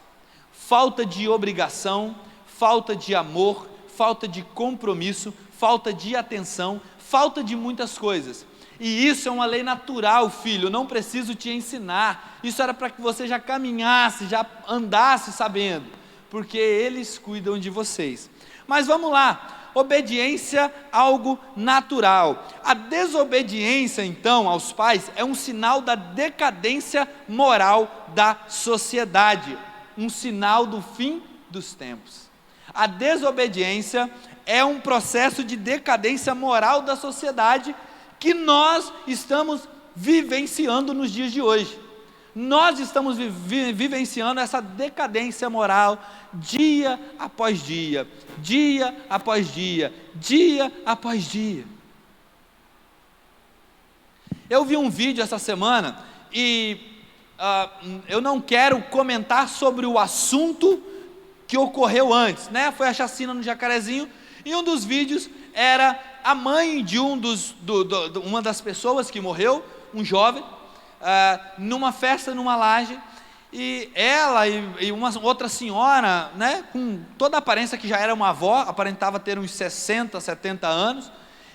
falta de obrigação, falta de amor, falta de compromisso, falta de atenção, falta de muitas coisas. E isso é uma lei natural, filho, eu não preciso te ensinar, isso era para que você já caminhasse, já andasse sabendo, porque eles cuidam de vocês. Mas vamos lá, obediência, algo natural. A desobediência, então, aos pais é um sinal da decadência moral da sociedade, um sinal do fim dos tempos. A desobediência é um processo de decadência moral da sociedade que nós estamos vivenciando nos dias de hoje. Nós estamos vivenciando essa decadência moral dia após dia, dia após dia, dia após dia. Eu vi um vídeo essa semana e eu não quero comentar sobre o assunto que ocorreu antes, né? Foi a chacina no Jacarezinho, e um dos vídeos era a mãe de uma das pessoas que morreu, um jovem, numa festa, numa laje, e ela e uma outra senhora, né, com toda a aparência que já era uma avó, aparentava ter uns 60, 70 anos,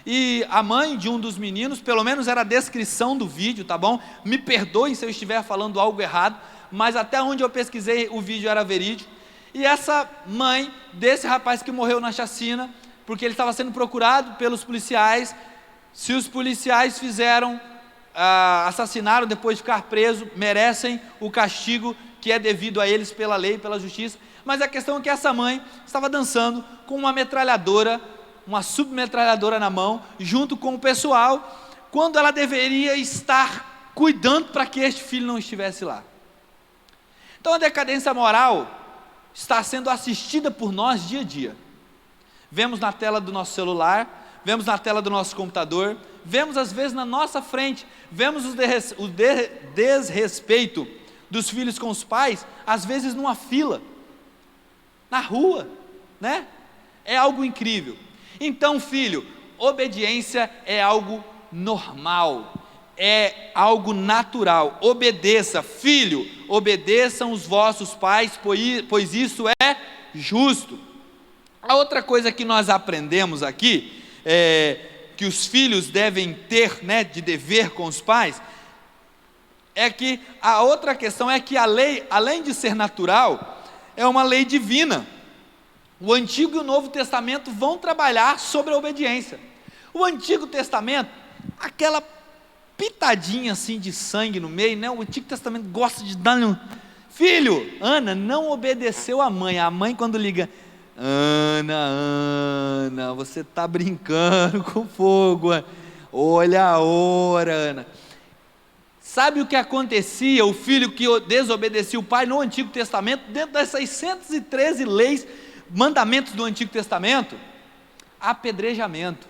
e a mãe de um dos meninos, pelo menos era a descrição do vídeo, tá bom? Me perdoem se eu estiver falando algo errado, mas até onde eu pesquisei o vídeo era verídico. E essa mãe desse rapaz que morreu na chacina, porque ele estava sendo procurado pelos policiais, se os policiais assassinaram depois de ficar preso, merecem o castigo que é devido a eles pela lei, pela justiça. Mas a questão é que essa mãe estava dançando com uma metralhadora, uma submetralhadora na mão, junto com o pessoal, quando ela deveria estar cuidando para que este filho não estivesse lá. Então a decadência moral está sendo assistida por nós dia a dia. Vemos na tela do nosso celular, vemos na tela do nosso computador, vemos às vezes na nossa frente, vemos o desrespeito dos filhos com os pais, às vezes numa fila, na rua, né? É algo incrível. Então, filho, obediência é algo normal, é algo natural. Obedeça, filho, obedeçam os vossos pais, pois isso é justo. A outra coisa que nós aprendemos aqui, que os filhos devem ter, né, de dever com os pais, é que a outra questão é que a lei, além de ser natural, é uma lei divina. O Antigo e o Novo Testamento vão trabalhar sobre a obediência. O Antigo Testamento, aquela pitadinha assim de sangue no meio, né? O Antigo Testamento gosta de dar filho, Ana não obedeceu a mãe quando liga, Ana, você está brincando com fogo, olha a hora, Ana. Sabe o que acontecia, o filho que desobedecia o pai no Antigo Testamento, dentro das 613 leis, mandamentos do Antigo Testamento? Apedrejamento.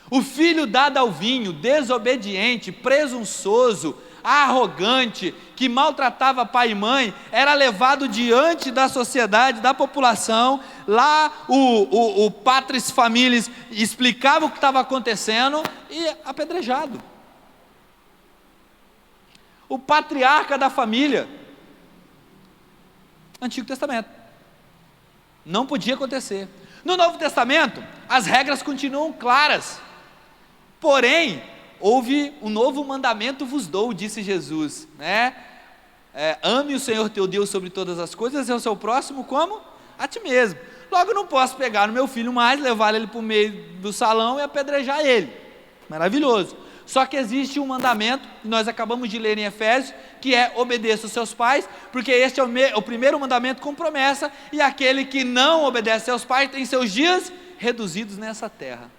O filho dado ao vinho, desobediente, presunçoso, arrogante, que maltratava pai e mãe, era levado diante da sociedade, da população. Lá o Patris Familias explicava o que estava acontecendo e apedrejado. O patriarca da família, Antigo Testamento, não podia acontecer. No Novo Testamento, as regras continuam claras, porém, houve um novo mandamento vos dou, disse Jesus, né? Ame o Senhor teu Deus sobre todas as coisas e o seu próximo como? A ti mesmo. Logo, não posso pegar no meu filho mais, levar ele para o meio do salão e apedrejar ele. Maravilhoso. Só que existe um mandamento, que nós acabamos de ler em Efésios, que é obedeça os seus pais, porque este é o primeiro mandamento com promessa, e aquele que não obedece aos pais tem seus dias reduzidos nessa terra.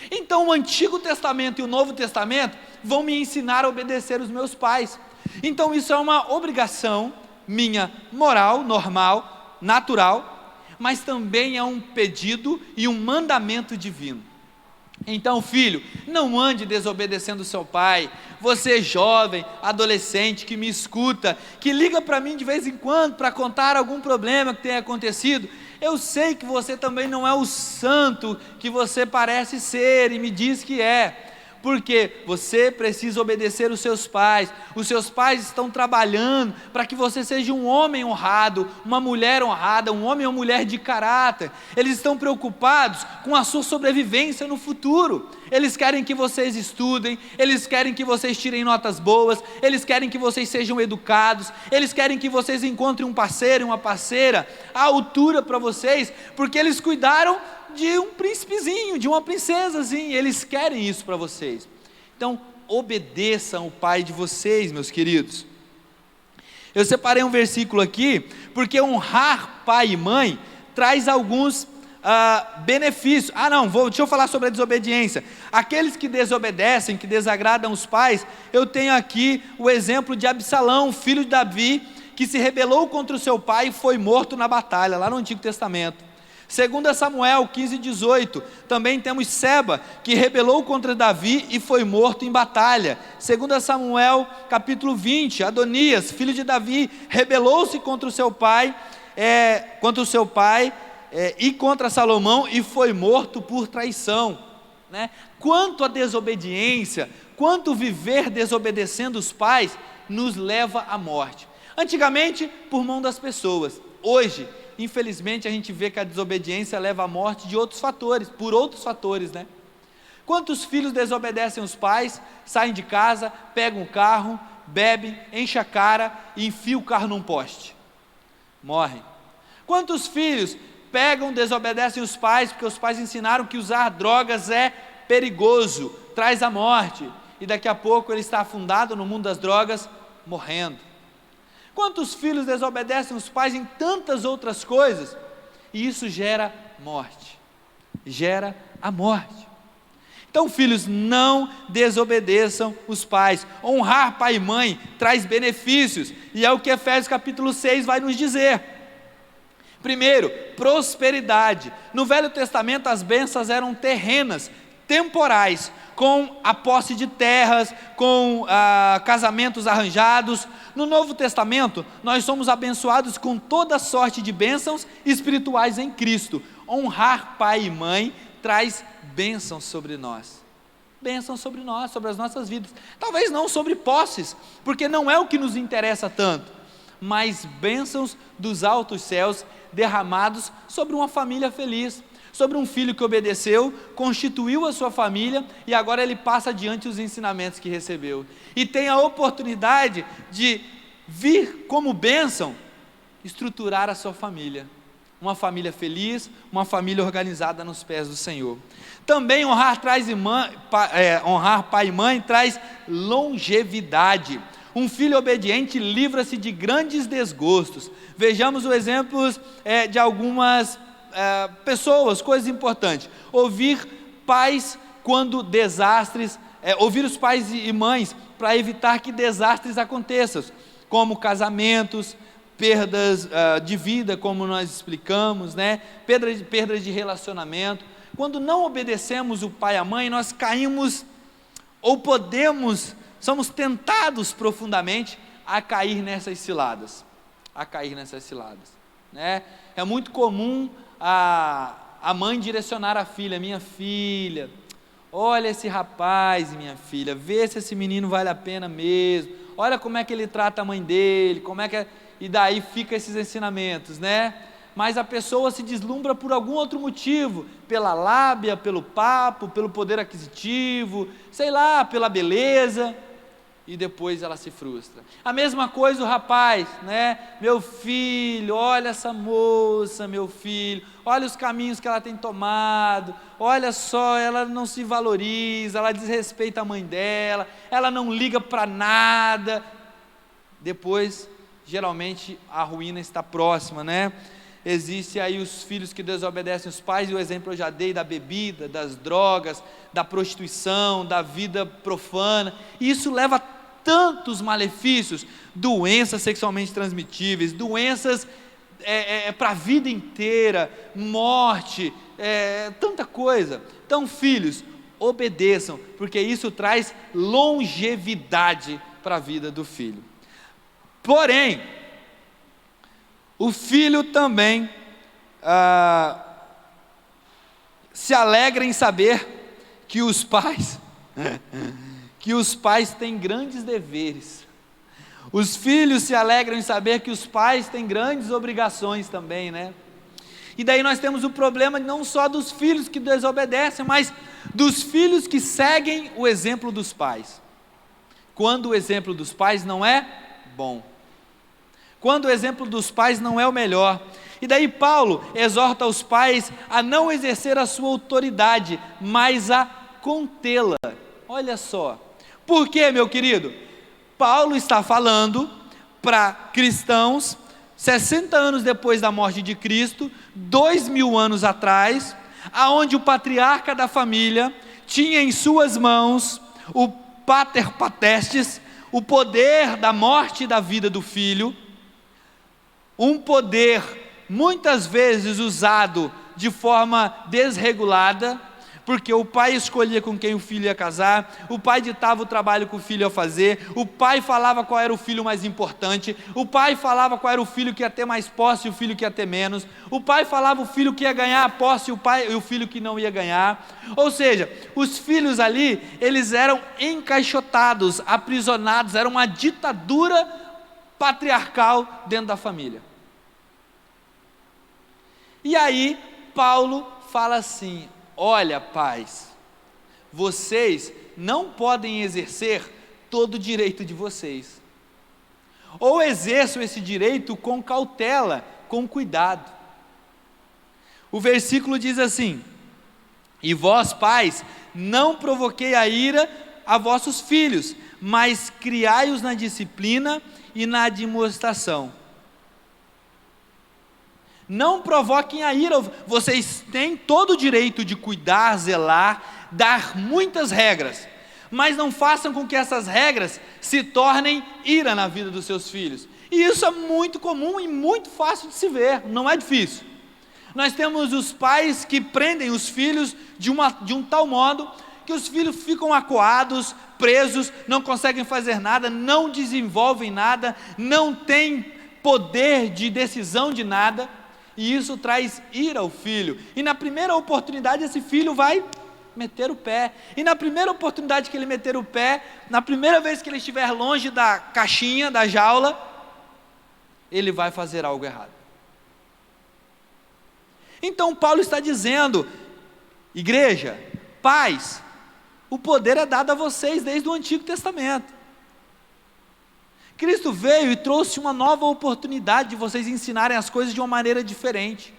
Então o Antigo Testamento e o Novo Testamento vão me ensinar a obedecer os meus pais. Então isso é uma obrigação minha, moral, normal, natural, mas também é um pedido e um mandamento divino. Então, filho, não ande desobedecendo seu pai. Você jovem, adolescente que me escuta, que liga para mim de vez em quando para contar algum problema que tenha acontecido, eu sei que você também não é o santo que você parece ser e me diz que é, porque você precisa obedecer os seus pais estão trabalhando para que você seja um homem honrado, uma mulher honrada, um homem ou mulher de caráter. Eles estão preocupados com a sua sobrevivência no futuro, eles querem que vocês estudem, eles querem que vocês tirem notas boas, eles querem que vocês sejam educados, eles querem que vocês encontrem um parceiro e uma parceira à altura para vocês, porque eles cuidaram de um príncipezinho, de uma princesazinha, eles querem isso para vocês. Então, obedeçam o pai de vocês, meus queridos. Eu separei um versículo aqui, porque honrar pai e mãe traz alguns benefícios. Deixa eu falar sobre a desobediência. Aqueles que desobedecem, que desagradam os pais, eu tenho aqui o exemplo de Absalão, filho de Davi, que se rebelou contra o seu pai e foi morto na batalha, lá no Antigo Testamento. 2 Samuel 15:18, também temos Seba, que rebelou contra Davi e foi morto em batalha. 2 Samuel capítulo 20, Adonias, filho de Davi, rebelou-se contra o seu pai, e contra Salomão e foi morto por traição, né? Quanto a desobediência, quanto viver desobedecendo os pais, nos leva à morte. Antigamente, por mão das pessoas. Hoje, infelizmente, a gente vê que a desobediência leva à morte de outros fatores, por outros fatores, né? Quantos filhos desobedecem os pais, saem de casa, pegam o carro, bebem, enchem a cara e enfiam o carro num poste? Morrem. Quantos filhos desobedecem os pais, porque os pais ensinaram que usar drogas é perigoso, traz a morte, e daqui a pouco ele está afundado no mundo das drogas, morrendo. Quantos filhos desobedecem os pais em tantas outras coisas, e isso gera morte, gera a morte. Então, filhos, não desobedeçam os pais. Honrar pai e mãe traz benefícios, e é o que Efésios capítulo 6 vai nos dizer. Primeiro, prosperidade. No Velho Testamento as bênçãos eram terrenas, temporais, com a posse de terras, com casamentos arranjados. No Novo Testamento nós somos abençoados com toda sorte de bênçãos espirituais em Cristo. Honrar pai e mãe traz bênçãos sobre nós, sobre as nossas vidas. Talvez não sobre posses, porque não é o que nos interessa tanto, mas bênçãos dos altos céus derramados sobre uma família feliz, sobre um filho que obedeceu, constituiu a sua família e agora ele passa adiante os ensinamentos que recebeu e tem a oportunidade de vir como bênção estruturar a sua família, uma família feliz, uma família organizada nos pés do Senhor. Também honrar pai e mãe traz longevidade. Um filho obediente livra-se de grandes desgostos. Vejamos os exemplos de algumas pessoas, coisas importantes. Ouvir os pais e mães para evitar que desastres aconteçam, como casamentos, perdas de vida, como nós explicamos, né? Perdas de relacionamento. Quando não obedecemos o pai e a mãe, nós caímos ou podemos somos tentados profundamente a cair nessas ciladas, né? É muito comum a mãe direcionar a filha: minha filha, olha esse rapaz, minha filha, vê se esse menino vale a pena mesmo, olha como é que ele trata a mãe dele, e daí fica esses ensinamentos, né? Mas a pessoa se deslumbra por algum outro motivo, pela lábia, pelo papo, pelo poder aquisitivo, sei lá, pela beleza, e depois ela se frustra. A mesma coisa o rapaz, né? Meu filho, olha essa moça, meu filho, olha os caminhos que ela tem tomado, olha só, ela não se valoriza, ela desrespeita a mãe dela, ela não liga para nada. Depois, geralmente, a ruína está próxima, né? Existem aí os filhos que desobedecem os pais, e o exemplo eu já dei da bebida, das drogas, da prostituição, da vida profana, e isso leva a tantos malefícios, doenças sexualmente transmitíveis, doenças para a vida inteira, morte, tanta coisa. Então, filhos, obedeçam, porque isso traz longevidade para a vida do filho. Porém, o filho também se alegra em saber que os pais têm grandes deveres. Os filhos se alegram em saber que os pais têm grandes obrigações também, né? E daí nós temos o problema não só dos filhos que desobedecem, mas dos filhos que seguem o exemplo dos pais. Quando o exemplo dos pais não é bom, quando o exemplo dos pais não é o melhor. E daí Paulo exorta os pais a não exercer a sua autoridade, mas a contê-la. Olha só, por quê, meu querido? Paulo está falando para cristãos 60 anos depois da morte de Cristo, 2000 anos atrás, aonde o patriarca da família tinha em suas mãos o pater potestas, o poder da morte e da vida do filho, um poder muitas vezes usado de forma desregulada, porque o pai escolhia com quem o filho ia casar, o pai ditava o trabalho que o filho ia fazer, o pai falava qual era o filho mais importante, o pai falava qual era o filho que ia ter mais posse e o filho que ia ter menos, o pai falava o filho que ia ganhar a posse e o filho que não ia ganhar. Ou seja, os filhos ali, eles eram encaixotados, aprisionados, era uma ditadura patriarcal dentro da família. E aí Paulo fala assim: olha, pais, vocês não podem exercer todo o direito de vocês, ou exerçam esse direito com cautela, com cuidado. O versículo diz assim: e vós, pais, não provoquei a ira a vossos filhos, mas criai-os na disciplina e na admoestação. Não provoquem a ira, vocês têm todo o direito de cuidar, zelar, dar muitas regras, mas não façam com que essas regras se tornem ira na vida dos seus filhos. E isso é muito comum e muito fácil de se ver, não é difícil. Nós temos os pais que prendem os filhos de um tal modo que os filhos ficam acuados, presos, não conseguem fazer nada, não desenvolvem nada, não têm poder de decisão de nada, e isso traz ira ao filho. E na primeira oportunidade esse filho vai meter o pé, e na primeira oportunidade que ele meter o pé, na primeira vez que ele estiver longe da caixinha, da jaula, ele vai fazer algo errado. Então Paulo está dizendo: igreja, pais, o poder é dado a vocês desde o Antigo Testamento. Cristo veio e trouxe uma nova oportunidade de vocês ensinarem as coisas de uma maneira diferente.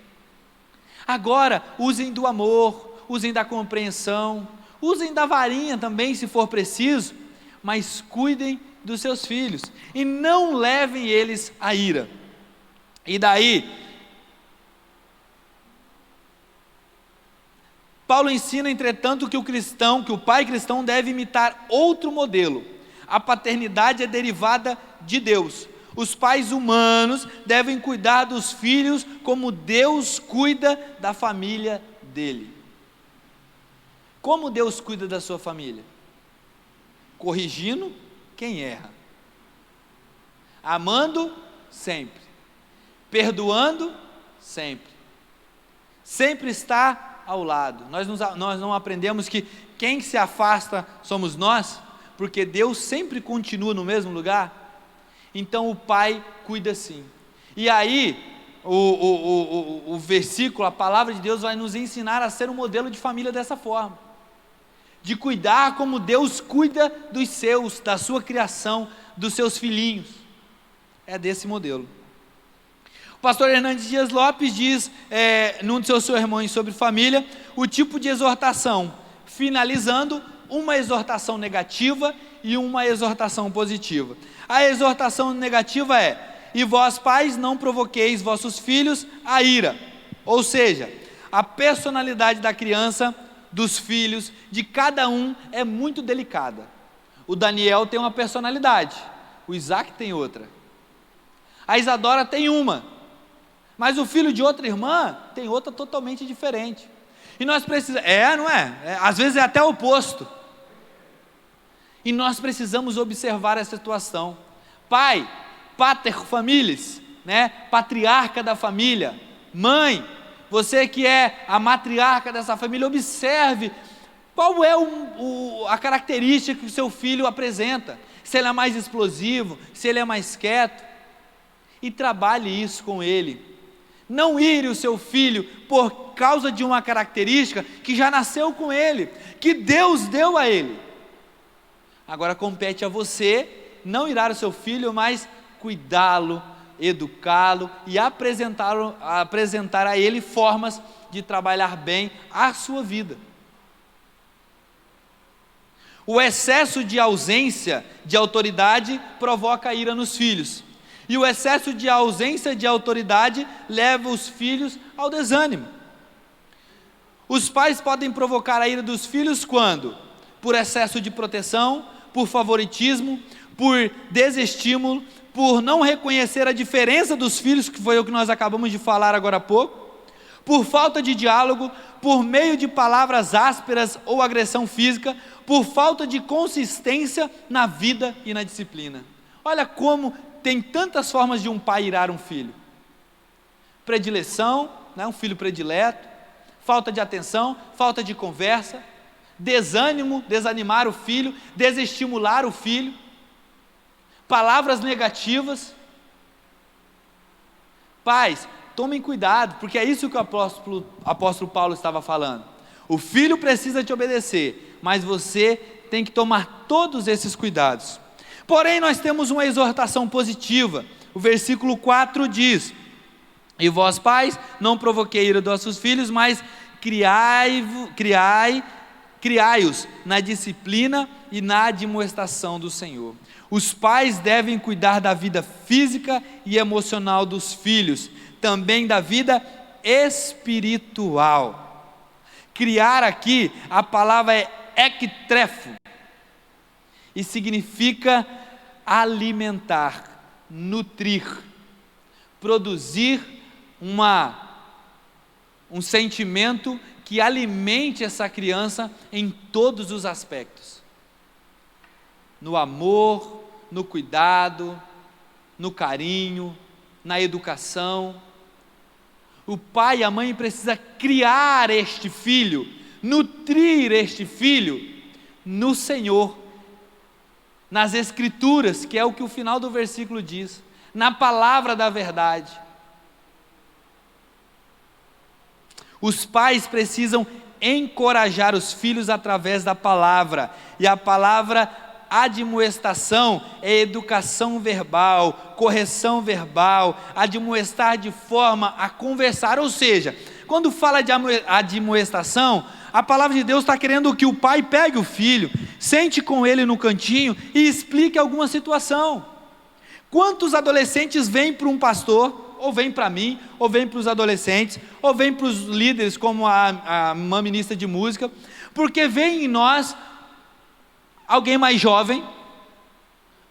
Agora, usem do amor, usem da compreensão, usem da varinha também, se for preciso, mas cuidem dos seus filhos e não levem eles à ira. E daí, Paulo ensina, entretanto, que o pai cristão deve imitar outro modelo. A paternidade é derivada de Deus. Os pais humanos devem cuidar dos filhos como Deus cuida da família dele. Como Deus cuida da sua família? Corrigindo quem erra. Amando sempre, perdoando sempre, sempre está ao lado. Nós não aprendemos que quem se afasta somos nós, porque Deus sempre continua no mesmo lugar. Então o Pai cuida sim. E aí o versículo, a palavra de Deus vai nos ensinar a ser um modelo de família dessa forma, de cuidar como Deus cuida dos seus, da sua criação, dos seus filhinhos. É desse modelo. O pastor Hernandes Dias Lopes diz, num de seus sermões sobre família, o tipo de exortação, finalizando uma exortação negativa e uma exortação positiva. A exortação negativa é: e vós pais não provoqueis vossos filhos a ira. Ou seja, a personalidade da criança, dos filhos, de cada um é muito delicada. O Daniel tem uma personalidade, o Isaac tem outra, a Isadora tem uma, mas o filho de outra irmã tem outra totalmente diferente. E nós precisamos, não é? Às vezes é até o oposto. E nós precisamos observar essa situação. Pai, pater familias, né? Patriarca da família, mãe, você que é a matriarca dessa família, observe qual é a característica que o seu filho apresenta, se ele é mais explosivo, se ele é mais quieto, e trabalhe isso com ele. Não ire o seu filho por causa de uma característica que já nasceu com ele, que Deus deu a ele. Agora compete a você não irar o seu filho, mas cuidá-lo, educá-lo e apresentar a ele formas de trabalhar bem a sua vida. O excesso de ausência de autoridade provoca ira nos filhos, e o excesso de ausência de autoridade leva os filhos ao desânimo. Os pais podem provocar a ira dos filhos quando? Por excesso de proteção, por favoritismo, por desestímulo, por não reconhecer a diferença dos filhos, que foi o que nós acabamos de falar agora há pouco, por falta de diálogo, por meio de palavras ásperas ou agressão física, por falta de consistência na vida e na disciplina. Olha como tem tantas formas de um pai irar um filho: predileção, né, um filho predileto, falta de atenção, falta de conversa, desânimo, desanimar o filho, desestimular o filho, palavras negativas. Pais, tomem cuidado, porque é isso que o apóstolo Paulo estava falando. O filho precisa te obedecer, mas você tem que tomar todos esses cuidados. Porém, nós temos uma exortação positiva. O versículo 4 diz: e vós pais, não provoquei ira dos vossos filhos, mas criai-os na disciplina e na admoestação do Senhor. Os pais devem cuidar da vida física e emocional dos filhos, também da vida espiritual. Criar aqui, a palavra é ektrefo, e significa alimentar, nutrir, produzir um sentimento que alimente essa criança em todos os aspectos, no amor, no cuidado, no carinho, na educação. O pai e a mãe precisam criar este filho, nutrir este filho no Senhor, nas Escrituras, que é o que o final do versículo diz, na palavra da verdade. Os pais precisam encorajar os filhos através da palavra, e a palavra admoestação é educação verbal, correção verbal, admoestar de forma a conversar. Ou seja, quando fala de admoestação, a palavra de Deus está querendo que o pai pegue o filho, sente com ele no cantinho e explique alguma situação. Quantos adolescentes vêm para um pastor, ou vêm para mim, ou vêm para os adolescentes, ou vêm para os líderes, como uma ministra de música, porque vem em nós alguém mais jovem,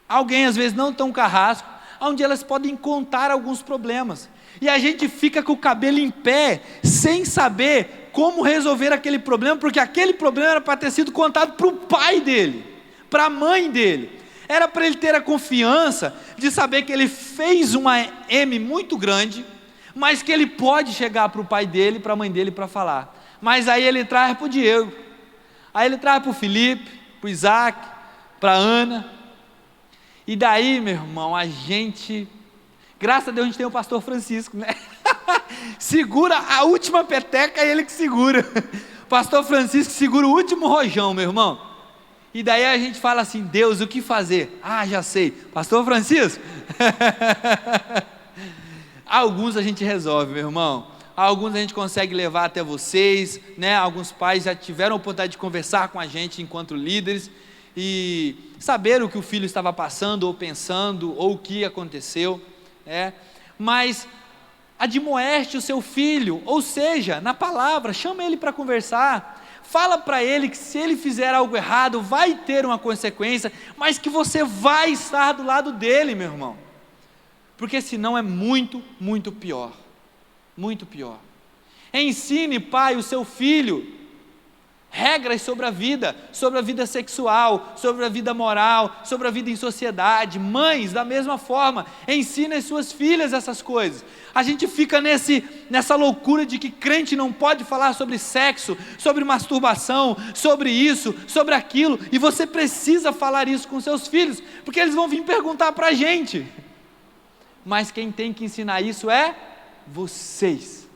alguém às vezes não tão carrasco, onde elas podem contar alguns problemas, e a gente fica com o cabelo em pé, sem saber como resolver aquele problema, porque aquele problema era para ter sido contado para o pai dele, para a mãe dele. Era para ele ter a confiança de saber que ele fez uma M muito grande, mas que ele pode chegar para o pai dele, para a mãe dele, para falar. Mas aí ele traz para o Diego, aí ele traz para o Felipe, para o Isaac, para a Ana. E daí, meu irmão, a gente, graças a Deus a gente tem o pastor Francisco, né? Segura a última peteca, é ele que segura. Pastor Francisco segura o último rojão, meu irmão. E daí a gente fala assim: Deus, o que fazer? Ah, já sei, pastor Francisco. Alguns a gente resolve, meu irmão. Alguns a gente consegue levar até vocês, né? Alguns pais já tiveram a oportunidade de conversar com a gente enquanto líderes e saber o que o filho estava passando ou pensando, ou o que aconteceu, né? Mas admoeste o seu filho, ou seja, na palavra, chama ele para conversar, fala para ele que se ele fizer algo errado, vai ter uma consequência, mas que você vai estar do lado dele, meu irmão, porque senão é muito, muito pior, muito pior. Ensine, pai, o seu filho regras sobre a vida sexual, sobre a vida moral, sobre a vida em sociedade. Mães, da mesma forma, ensinem suas filhas essas coisas. A gente fica nessa loucura de que crente não pode falar sobre sexo, sobre masturbação, sobre isso, sobre aquilo, e você precisa falar isso com seus filhos, porque eles vão vir perguntar para a gente. Mas quem tem que ensinar isso é vocês.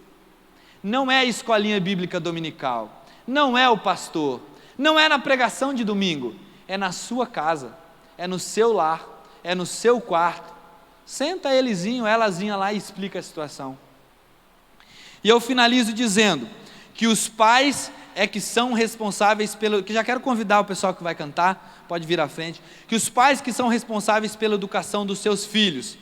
Não é a escolinha bíblica dominical, não é o pastor, não é na pregação de domingo, é na sua casa, é no seu lar, é no seu quarto. Senta elezinho, elazinha lá e explica a situação. E eu finalizo dizendo que os pais é que são responsáveis pelo, que já quero convidar o pessoal que vai cantar, pode vir à frente, que os pais que são responsáveis pela educação dos seus filhos.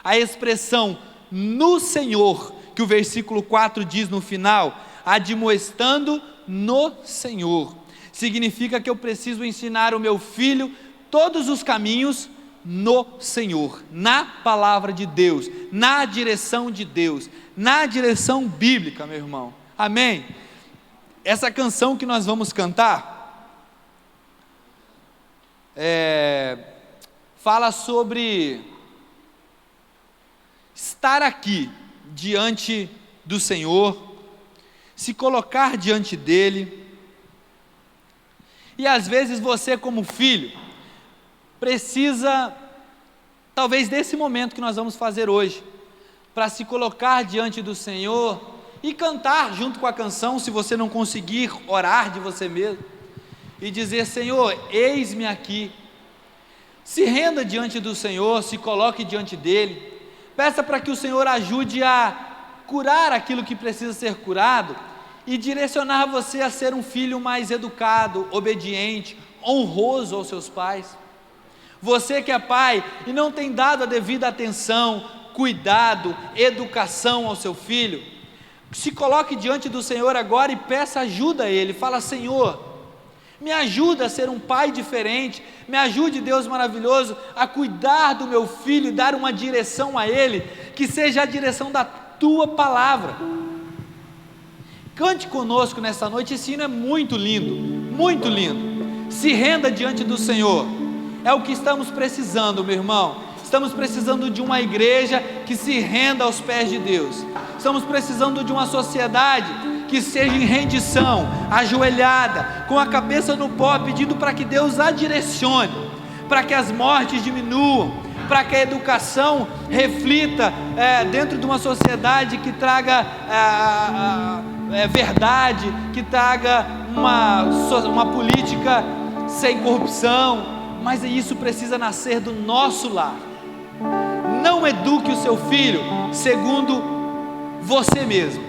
A expressão no Senhor, que o versículo 4 diz no final, admoestando no Senhor, significa que eu preciso ensinar o meu filho todos os caminhos no Senhor, na palavra de Deus, na direção de Deus, na direção bíblica, meu irmão, amém? Essa canção que nós vamos cantar, fala sobre estar aqui, diante do Senhor, se colocar diante dEle, e às vezes você como filho, precisa, talvez desse momento que nós vamos fazer hoje, para se colocar diante do Senhor, e cantar junto com a canção, se você não conseguir orar de você mesmo, e dizer: Senhor, eis-me aqui, se renda diante do Senhor, se coloque diante dEle, peça para que o Senhor ajude a curar aquilo que precisa ser curado, e direcionar você a ser um filho mais educado, obediente, honroso aos seus pais. Você que é pai e não tem dado a devida atenção, cuidado, educação ao seu filho, se coloque diante do Senhor agora e peça ajuda a Ele. Fala: Senhor, me ajuda a ser um pai diferente, me ajude, Deus maravilhoso, a cuidar do meu filho e dar uma direção a ele, que seja a direção da Tua palavra. Cante conosco nessa noite, esse hino é muito lindo, muito lindo. Se renda diante do Senhor, é o que estamos precisando, meu irmão. Estamos precisando de uma igreja que se renda aos pés de Deus. Estamos precisando de uma sociedade que seja em rendição, ajoelhada, com a cabeça no pó, pedindo para que Deus a direcione, para que as mortes diminuam, para que a educação reflita dentro de uma sociedade que traga verdade, que traga uma política sem corrupção. Mas isso precisa nascer do nosso lar. Não eduque o seu filho segundo você mesmo,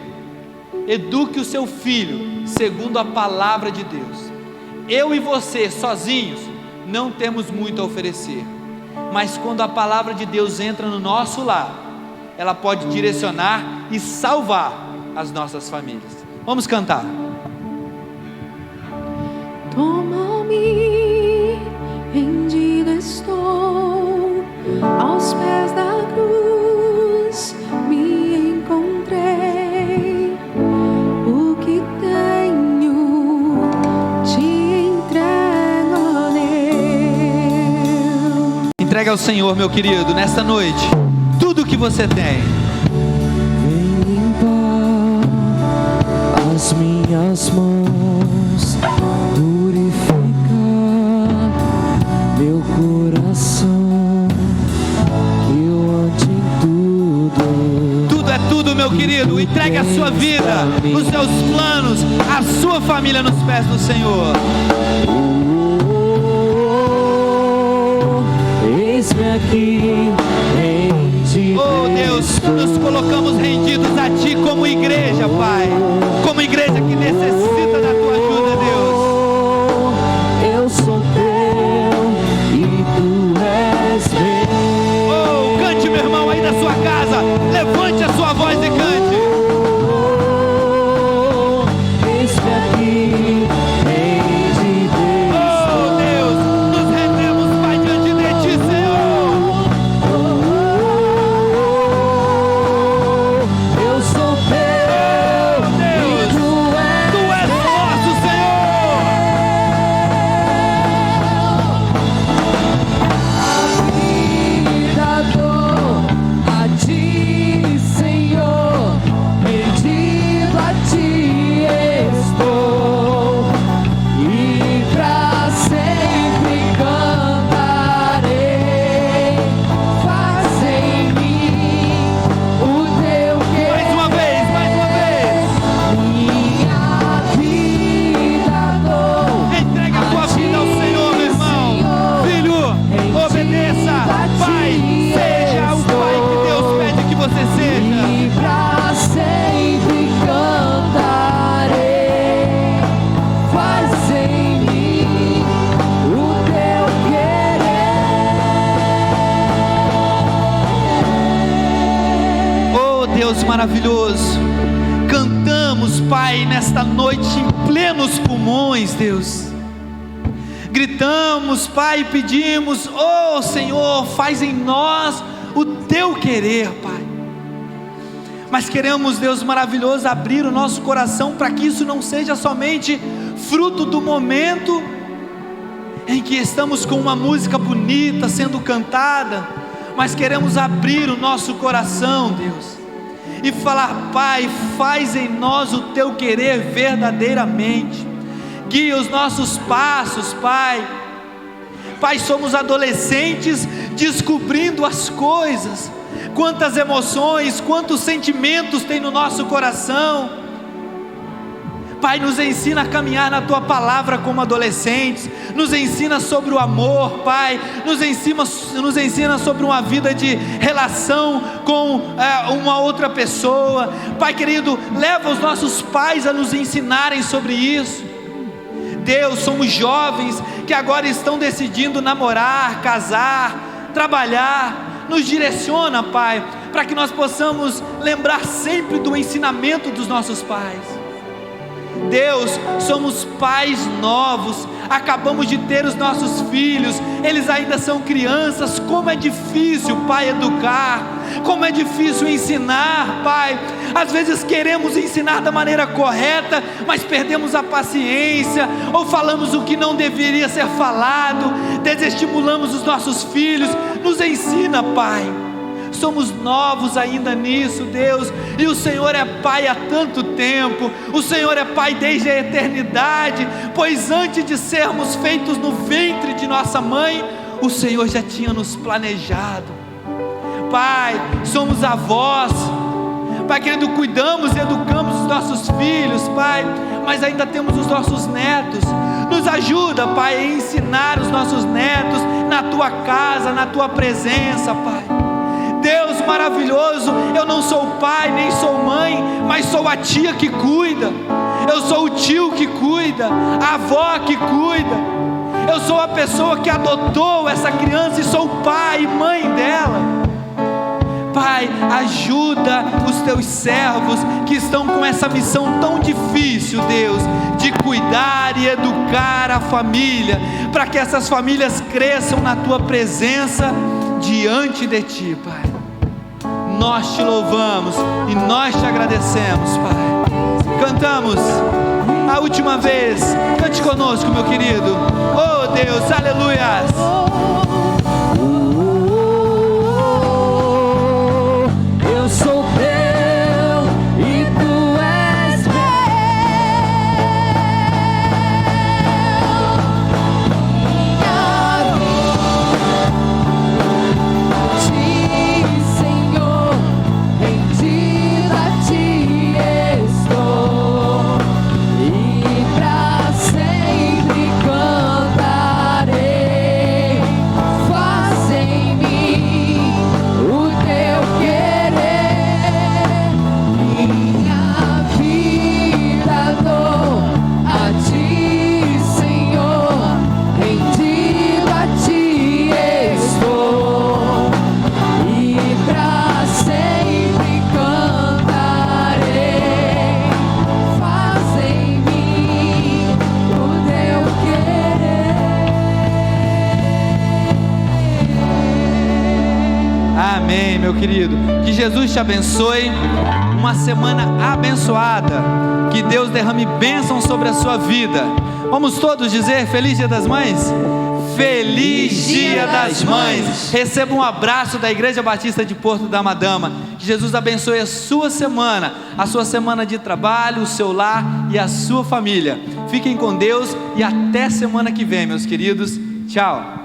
eduque o seu filho segundo a palavra de Deus. Eu e você sozinhos não temos muito a oferecer, mas quando a palavra de Deus entra no nosso lar, ela pode direcionar e salvar as nossas famílias. Vamos cantar. Toma-me, rendido estou, aos pés da cruz me encontrei. O que tenho te entrego, Deus. Entregue ao Senhor, meu querido, nesta noite, tudo que você tem. Vem limpar as minhas mãos, purificar meu coração, que eu ande em tudo. Tudo é tudo, meu querido. Entregue a sua vida, os seus planos, a sua família nos pés do Senhor. Eis-me aqui, rendido. Oh Deus, nos colocamos rendidos a Ti como igreja, Pai. Como igreja que necessita da Tua ajuda, Deus. Eu sou teu e Tu és meu. Oh, cante, meu irmão, aí na sua casa. Levante a sua voz e cante. Eis-me aqui, rendido. Oh Deus, nos rendemos, Pai, diante de Ti, Senhor. Eu sou teu, Deus, e Tu és nosso, Senhor. Vida dou a Ti, Senhor, rendido a Ti estou, e pra sempre cantarei. Faz em mim o Teu querer. Mais uma vez, mais uma vez. Minha vida dou. Entregue a tua vida ao Senhor, meu irmão. Filho, obedeça. Pai, seja o Pai que Deus pede que você seja. E pra sempre cantarei. Faz em mim o Teu querer. Oh Deus maravilhoso, cantamos, Pai, nesta noite em plenos pulmões, Deus. Gritamos, Pai, e pedimos, oh Senhor, faz em nós o Teu querer, Pai. Mas queremos, Deus maravilhoso, abrir o nosso coração para que isso não seja somente fruto do momento em que estamos com uma música bonita sendo cantada, mas queremos abrir o nosso coração, Deus, e falar, Pai, faz em nós o Teu querer verdadeiramente. Guia os nossos passos, Pai. Pai, somos adolescentes descobrindo as coisas. Quantas emoções, quantos sentimentos tem no nosso coração. Pai, nos ensina a caminhar na Tua palavra como adolescentes. Nos ensina sobre o amor, Pai. Nos ensina sobre uma vida de relação com uma outra pessoa. Pai querido, leva os nossos pais a nos ensinarem sobre isso. Deus, somos jovens que agora estão decidindo namorar, casar, trabalhar. Nos direciona, Pai, para que nós possamos lembrar sempre do ensinamento dos nossos pais. Deus, somos pais novos, acabamos de ter os nossos filhos, eles ainda são crianças. Como é difícil, Pai, educar, como é difícil ensinar, Pai. Às vezes queremos ensinar da maneira correta, mas perdemos a paciência, ou falamos o que não deveria ser falado, desestimulamos os nossos filhos. Nos ensina, Pai. Somos novos ainda nisso, Deus, e o Senhor é Pai há tanto tempo. O Senhor é Pai desde a eternidade, pois antes de sermos feitos no ventre de nossa mãe, o Senhor já tinha nos planejado. Pai, somos avós, Pai querido, cuidamos e educamos os nossos filhos, Pai, mas ainda temos os nossos netos. Nos ajuda, Pai, a ensinar os nossos netos na Tua casa, na Tua presença, Pai. Deus maravilhoso, eu não sou pai nem sou mãe, mas sou a tia que cuida. Eu sou o tio que cuida, a avó que cuida. Eu sou a pessoa que adotou essa criança e sou pai e mãe dela. Pai, ajuda os Teus servos que estão com essa missão tão difícil, Deus, de cuidar e educar a família, para que essas famílias cresçam na Tua presença diante de Ti, Pai. Nós Te louvamos e nós Te agradecemos, Pai. Cantamos a última vez, cante conosco, meu querido. Oh Deus, aleluias. meu querido. Que Jesus te abençoe. Uma semana abençoada. Que Deus derrame bênção sobre a sua vida. Vamos todos dizer Feliz Dia das Mães? Feliz Dia das Mães. Receba um abraço da Igreja Batista de Porto da Madama. Que Jesus abençoe a sua semana de trabalho, o seu lar e a sua família. Fiquem com Deus e até semana que vem, meus queridos. Tchau.